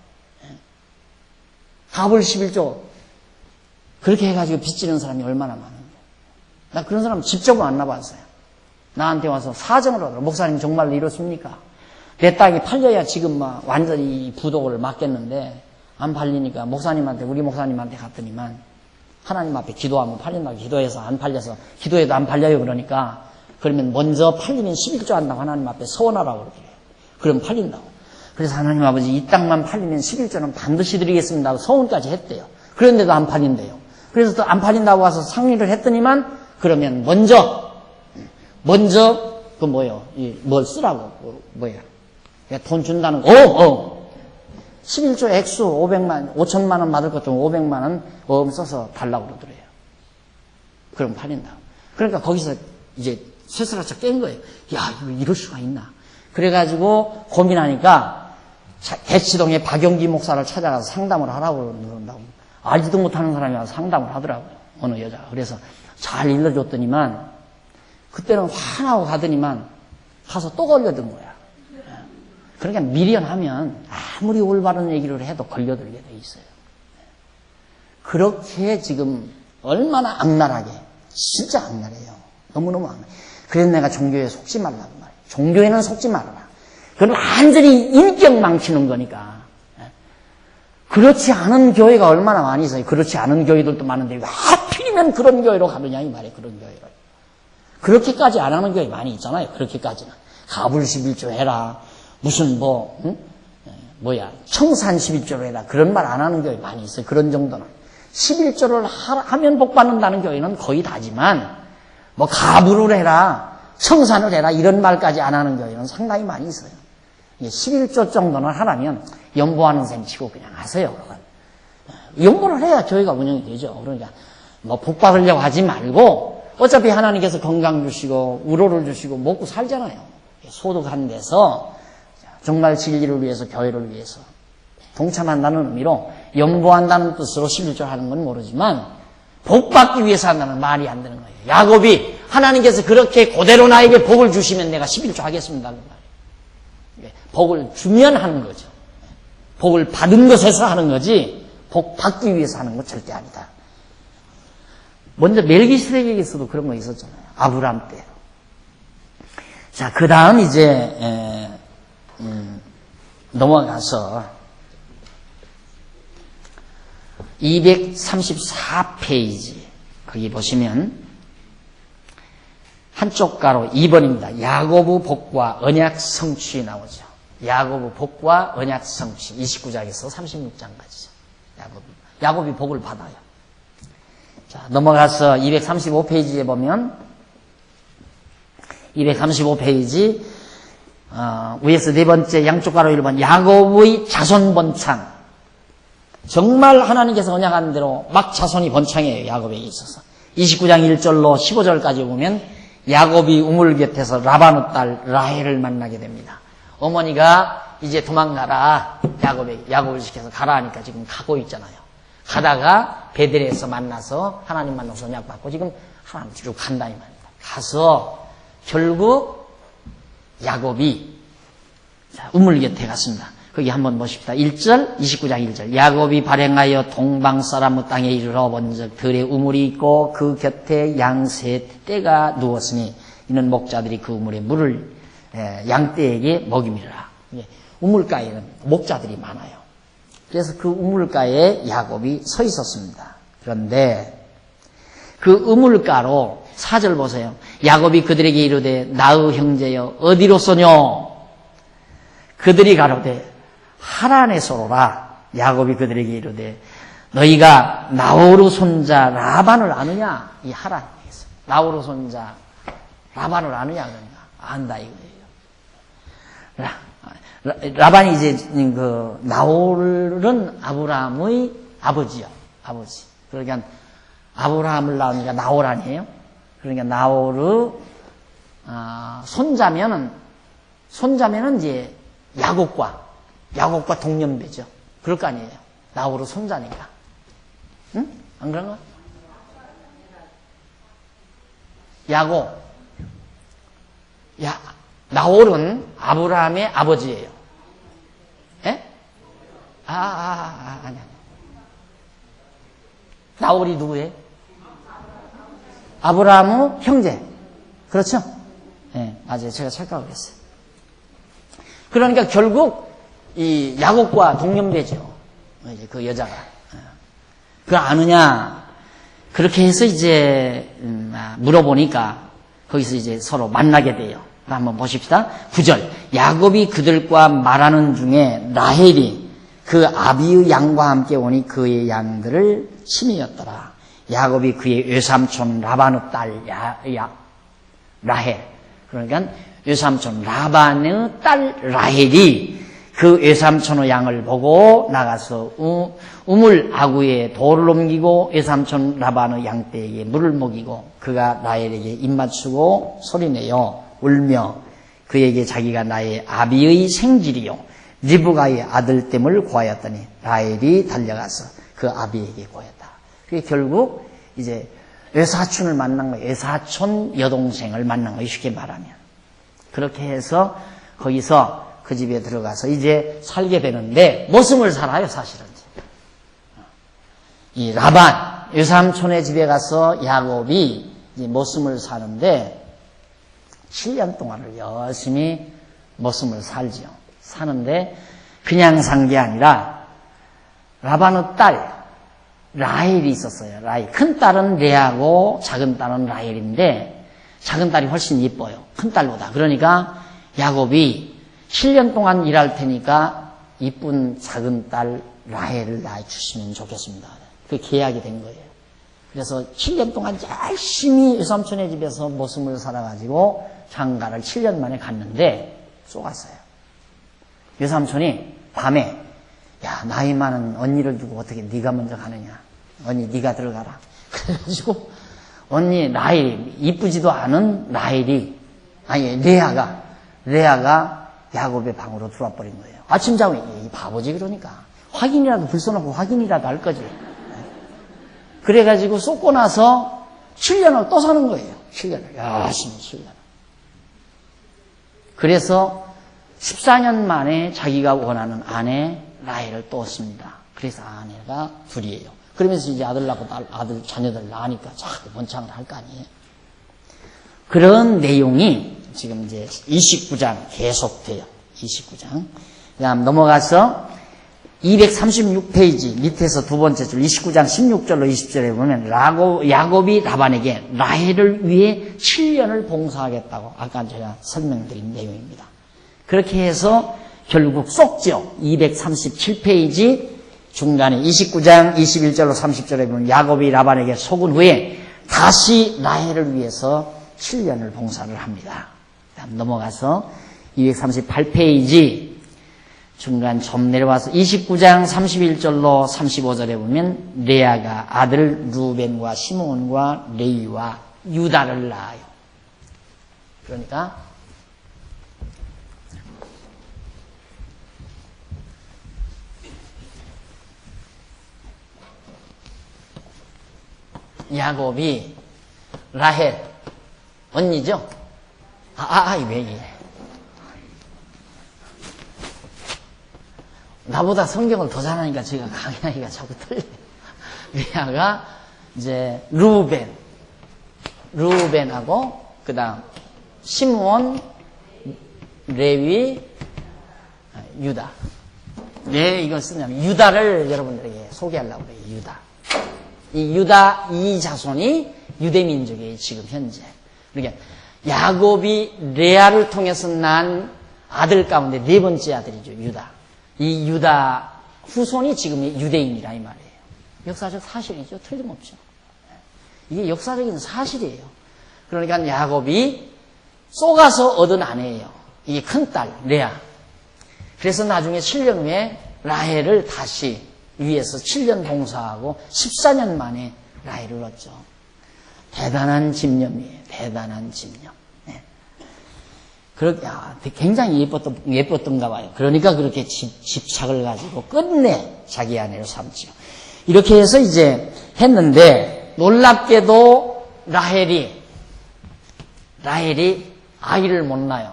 갑을 11조 그렇게 해가지고 빚지는 사람이 얼마나 많은데. 나 그런 사람 직접 만나봤어요. 나한테 와서 사정을 하더라고요. 목사님 정말로 이렇습니까? 내 땅이 팔려야 지금 막 완전히 부도를 막겠는데 안 팔리니까 우리 목사님한테 갔더니만 하나님 앞에 기도하면 팔린다고 기도해서 안 팔려서 기도해도 안 팔려요. 그러면 먼저 팔리면 11조 한다고 하나님 앞에 서원하라고 그러더래요. 그럼 팔린다고. 그래서 하나님 아버지 이 땅만 팔리면 11조는 반드시 드리겠습니다 하고 서원까지 했대요. 그런데도 안 팔린대요. 그래서 또 안 팔린다고 와서 상의를 했더니만 그러면 먼저 그 뭘 쓰라고 돈 준다는 거. 11조 액수 5천만 원 받을 것 중 500만 원 써서 달라고 그러더래요. 그럼 팔린다. 그러니까 거기서 이제 쇠스라쳐 깬 거예요. 야, 이럴 수가 있나. 그래가지고 고민하니까 대치동에 박영기 목사를 찾아가서 상담을 하라고 그런다고. 알지도 못하는 사람이 와서 상담을 하더라고요. 어느 여자가. 그래서 잘 일러줬더니만 그때는 화나고 가더니만 가서 또 걸려든 거야. 그러니까 미련하면 아무리 올바른 얘기를 해도 걸려들게 돼 있어요. 그렇게 지금 얼마나 악랄하게, 진짜 악랄해요. 너무너무 악랄해. 그래서 내가 종교에 속지 말라고 말이에요. 종교에는 속지 말아라. 그건 완전히 인격 망치는 거니까. 그렇지 않은 교회가 얼마나 많이 있어요. 그렇지 않은 교회들도 많은데 왜 하필이면 그런 교회로 가느냐 이 말이에요. 그런 교회를. 그렇게까지 안 하는 교회 많이 있잖아요. 그렇게까지는. 갑을 11조 해라. 무슨 청산 11조로 해라. 그런 말 안 하는 교회 많이 있어요. 그런 정도는. 11조를 하면 복 받는다는 교회는 거의 다지만 뭐 가부를 해라, 청산을 해라 이런 말까지 안 하는 교회는 상당히 많이 있어요. 11조 정도는 하라면 연보하는 셈 치고 그냥 하세요. 연보를 해야 교회가 운영이 되죠. 그러니까 뭐 복 받으려고 하지 말고 어차피 하나님께서 건강 주시고 우로를 주시고 먹고 살잖아요. 소득한 데서 정말 진리를 위해서 교회를 위해서 동참한다는 의미로 연보한다는 뜻으로 11조 하는 건 모르지만 복 받기 위해서 한다는 말이 안 되는 거예요. 야곱이 하나님께서 그렇게 그대로 나에게 복을 주시면 내가 11조 하겠습니다. 복을 주면 하는 거죠. 복을 받은 것에서 하는 거지 복 받기 위해서 하는 건 절대 아니다. 먼저 멜기세덱에게서도 그런 거 있었잖아요. 아브라함 때. 자, 그 다음 이제 넘어가서 234페이지 거기 보시면 한쪽 가로 2번입니다. 야고보 복과 언약 성취 나오죠. 야고보 복과 언약 성취 29장에서 36장까지죠. 야곱이 복을 받아요. 자, 넘어가서 235페이지에 보면 235페이지 위에서 네 번째 양쪽 가로 1번 야곱의 자손 번창. 정말 하나님께서 언약한 대로 막 자손이 번창해요. 야곱에게 있어서. 29장 1절로 15절까지 보면 야곱이 우물 곁에서 라반의 딸 라헬을 만나게 됩니다. 어머니가 이제 도망가라. 야곱을 시켜서 가라 하니까 지금 가고 있잖아요. 가다가 베델에서 만나서 하나님 만나서 언약받고 지금 하나님 쭉 간다 이 말입니다. 가서 결국 야곱이 우물 곁에 갔습니다. 거기 한번 보십시다. 1절, 29장 1절. 야곱이 발행하여 동방 사람의 땅에 이르러 본즉 들에 우물이 있고 그 곁에 양세 떼가 누웠으니 이는 목자들이 그 우물에 물을 양떼에게 먹임이라. 우물가에는 목자들이 많아요. 그래서 그 우물가에 야곱이 서 있었습니다. 그런데 그 우물가로 4절 보세요. 야곱이 그들에게 이르되 나의 형제여 어디로소뇨? 그들이 가로되 하란에서로라. 야곱이 그들에게 이르되 너희가 나호르 손자 라반을 아느냐? 이 하란에서 나호르 손자 라반을 아느냐? 그러니까 안다 이거예요. 라반이 이제 그 나홀은 아브라함의 아버지요. 아버지. 그러니까 아브라함을 낳으니까 나홀 아니에요? 그러니까 나홀의 손자면은 이제 야곱과 동년배죠. 그럴 거 아니에요. 나홀의 손자니까. 응? 안 그런가? 나홀은 아브라함의 아버지예요. 예? 아니. 나홀이 누구예요? 아브라함의 형제. 그렇죠? 예, 맞아요. 제가 착각을 했어요. 그러니까 결국 이 야곱과 동년배죠. 이제 그 여자가. 그걸 아느냐? 그렇게 해서 이제 물어보니까 거기서 이제 서로 만나게 돼요. 한번 보십시다. 9절. 야곱이 그들과 말하는 중에 라헬이 그 아비의 양과 함께 오니 그의 양들을 치매였더라. 야곱이 그의 외삼촌 라반의 딸 라헬. 그러니까 외삼촌 라반의 딸 라헬이 그 외삼촌의 양을 보고 나가서 우물 아구에 돌을 옮기고 외삼촌 라반의 양떼에게 물을 먹이고 그가 라헬에게 입 맞추고 소리내요. 울며 그에게 자기가 나의 아비의 생질이요 리브가의 아들됨을 구하였더니 라헬이 달려가서 그 아비에게 구하였다. 그게 결국 이제 외사촌을 만난 거예요. 외사촌 여동생을 만난 거예요. 쉽게 말하면. 그렇게 해서 거기서 그 집에 들어가서 이제 살게 되는데 머슴을 살아요. 사실은. 이 라반 외삼촌의 집에 가서 야곱이 이제 머슴을 사는데 7년 동안을 열심히 머슴을 살지요. 사는데 그냥 산 게 아니라 라반의 딸 라헬이 있었어요. 라헬. 큰 딸은 레아고 작은 딸은 라헬인데 작은 딸이 훨씬 이뻐요. 큰 딸보다. 그러니까 야곱이 7년 동안 일할 테니까 이쁜 작은 딸 라헬을 낳아주시면 좋겠습니다. 그 계약이 된 거예요. 그래서 7년 동안 열심히 외삼촌의 집에서 모습을 살아가지고 장가를 7년 만에 갔는데 쏘갔어요. 외삼촌이 밤에 야, 나이 많은 언니를 두고 어떻게 네가 먼저 가느냐. 언니 네가 들어가라. 그래가지고 언니 라헬, 이쁘지도 않은 라헬이, 아니 레아가 야곱의 방으로 들어와 버린 거예요. 아침 자고 이 바보지 그러니까. 확인이라도 불쏘놓고 확인이라도 할 거지. 그래가지고 쏟고 나서 7년을 또 사는 거예요. 7년을. 열심히 7년을. 그래서 14년 만에 자기가 원하는 아내 라헬을 또 얻습니다. 그래서 아내가 둘이에요. 그러면서 이제 아들 낳고 아들 자녀들 낳으니까 자꾸 번창을 할 거 아니에요. 그런 내용이 지금 이제 29장 계속돼요. 29장. 그다음 넘어가서 236페이지 밑에서 두 번째 줄 29장 16절로 20절에 보면 야곱이 라반에게 라헬을 위해 7년을 봉사하겠다고 아까 제가 설명드린 내용입니다. 그렇게 해서 결국 쏙죠. 237페이지 중간에 29장 21절로 30절에 보면 야곱이 라반에게 속은 후에 다시 라헬을 위해서 7년을 봉사를 합니다. 다음 넘어가서 238페이지 중간 좀 내려와서 29장 31절로 35절에 보면 레아가 아들 루벤과 시몬과 레위와 유다를 낳아요. 그러니까 야곱이 라헬 언니죠? 왜 이래? 나보다 성경을 더 잘하니까 제가 강의하기가 자꾸 틀려요. 레아가 이제 루벤하고 그다음 시므온, 레위, 유다. 왜 이걸 쓰냐면 유다를 여러분들에게 소개하려고 그래요. 이 유다 이 자손이 유대 민족이에요. 지금 현재. 그러니까 야곱이 레아를 통해서 난 아들 가운데 네 번째 아들이죠. 유다. 이 유다 후손이 지금 유대인이라 이 말이에요. 역사적 사실이죠. 틀림없죠. 이게 역사적인 사실이에요. 그러니까 야곱이 쏘가서 얻은 아내예요. 이게 큰딸 레아. 그래서 나중에 7년 후에 라헬을 다시 위에서 7년 봉사하고 14년 만에 라헬을 얻죠. 대단한 집념이에요. 대단한 집념. 네. 그렇게 굉장히 예뻤던가 봐요. 그러니까 그렇게 집착을 가지고 끝내 자기 아내로 삼죠. 이렇게 해서 이제 했는데 놀랍게도 라헬이 아이를 못 낳아요.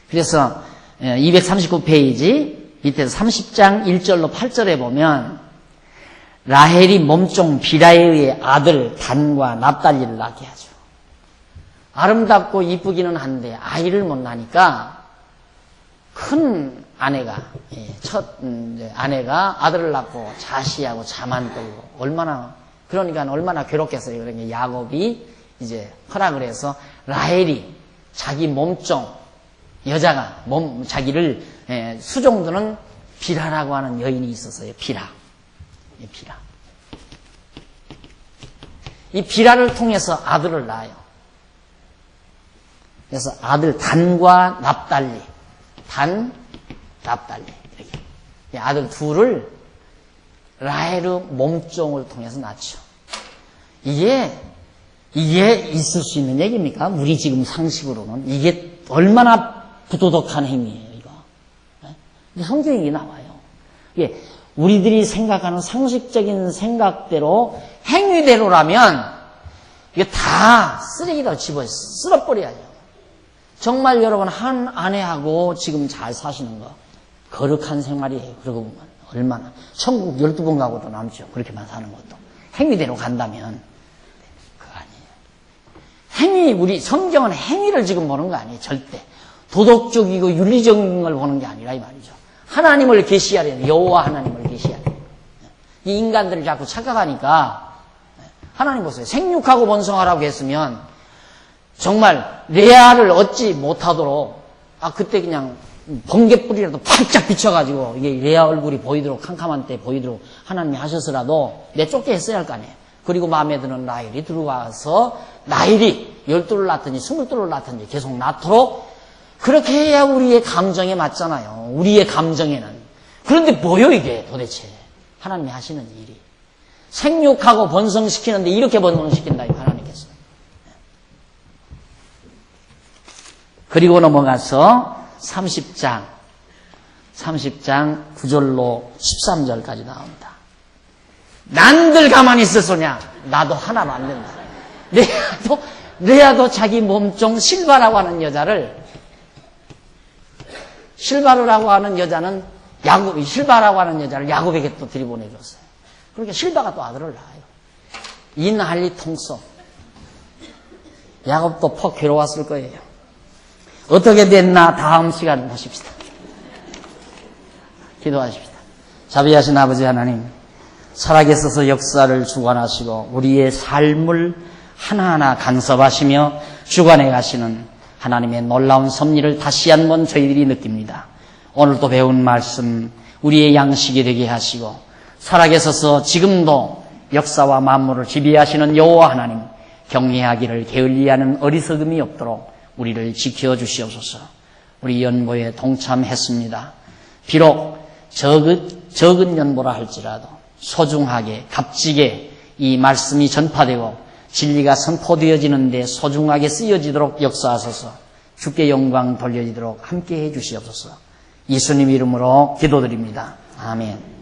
그래서 239페이지 밑에서 30장 1절로 8절에 보면 라헬이 몸종 비라에 의해 아들 단과 납달리를 낳게 하죠. 아름답고 이쁘기는 한데 아이를 못 낳으니까 큰 아내가 첫 아내가 아들을 낳고 자시하고 잠안 떨고 얼마나 괴롭겠어요. 그러니까 야곱이 이제 허락을 해서 라헬이 자기 몸종 여자가 자기를 수종드는 비라라고 하는 여인이 있었어요. 비라. 이 비라를 통해서 아들을 낳아요. 그래서 아들 단과 납달리. 이렇게. 이 아들 둘을 라헬의 몸종을 통해서 낳죠. 이게 있을 수 있는 얘기입니까? 우리 지금 상식으로는. 이게 얼마나 부도덕한 행위예요, 이거. 근데 성경이 나와요. 이게 우리들이 생각하는 상식적인 생각대로, 행위대로라면, 이게 다 쓰레기다 쓸어버려야죠. 정말 여러분, 한 아내하고 지금 잘 사시는 거, 거룩한 생활이에요. 그러고 보면. 얼마나. 천국 12번 가고도 남죠. 그렇게만 사는 것도. 행위대로 간다면. 그거 아니에요. 우리 성경은 행위를 지금 보는 거 아니에요. 절대. 도덕적이고 윤리적인 걸 보는 게 아니라 이 말이죠. 하나님을 계시하려는 여호와 하나님을 계시하려는 이 인간들을 자꾸 착각하니까 하나님 보세요. 생육하고 번성하라고 했으면 정말 레아를 얻지 못하도록 그때 그냥 번개불이라도 팔짝 비춰가지고 이게 레아 얼굴이 보이도록 캄캄한 때 보이도록 하나님이 하셔서라도 내쫓게 했어야 할 거 아니에요. 그리고 마음에 드는 라헬이 들어와서 라헬이 12를 낳든지 22를 낳든지 계속 낳도록 그렇게 해야 우리의 감정에 맞잖아요. 우리의 감정에는. 그런데 뭐요 이게 도대체 하나님이 하시는 일이. 생육하고 번성시키는데 이렇게 번성시킨다 하나님께서. 그리고 넘어가서 30장 9절로 13절까지 나옵니다. 난들 가만히 있었으냐? 나도 하나 만든다. 레아도 자기 몸종 실바라고 하는 여자를 실바라고 하는 여자를 야곱에게 또 들이보내줬어요. 그러니까 실바가 또 아들을 낳아요. 인할리 통속. 야곱도 퍽 괴로웠을 거예요. 어떻게 됐나 다음 시간 보십시다. 기도하십시다. 자비하신 아버지 하나님, 살아계셔서 역사를 주관하시고 우리의 삶을 하나하나 간섭하시며 주관해 가시는 하나님의 놀라운 섭리를 다시 한번 저희들이 느낍니다. 오늘도 배운 말씀 우리의 양식이 되게 하시고 살아계셔서 지금도 역사와 만물을 지배하시는 여호와 하나님 경외하기를 게을리하는 어리석음이 없도록 우리를 지켜주시옵소서. 우리 연보에 동참했습니다. 비록 적은 연보라 할지라도 소중하게 값지게 이 말씀이 전파되고 진리가 선포되어지는 데 소중하게 쓰여지도록 역사하소서. 주께 영광 돌려지도록 함께해 주시옵소서. 예수님 이름으로 기도드립니다. 아멘.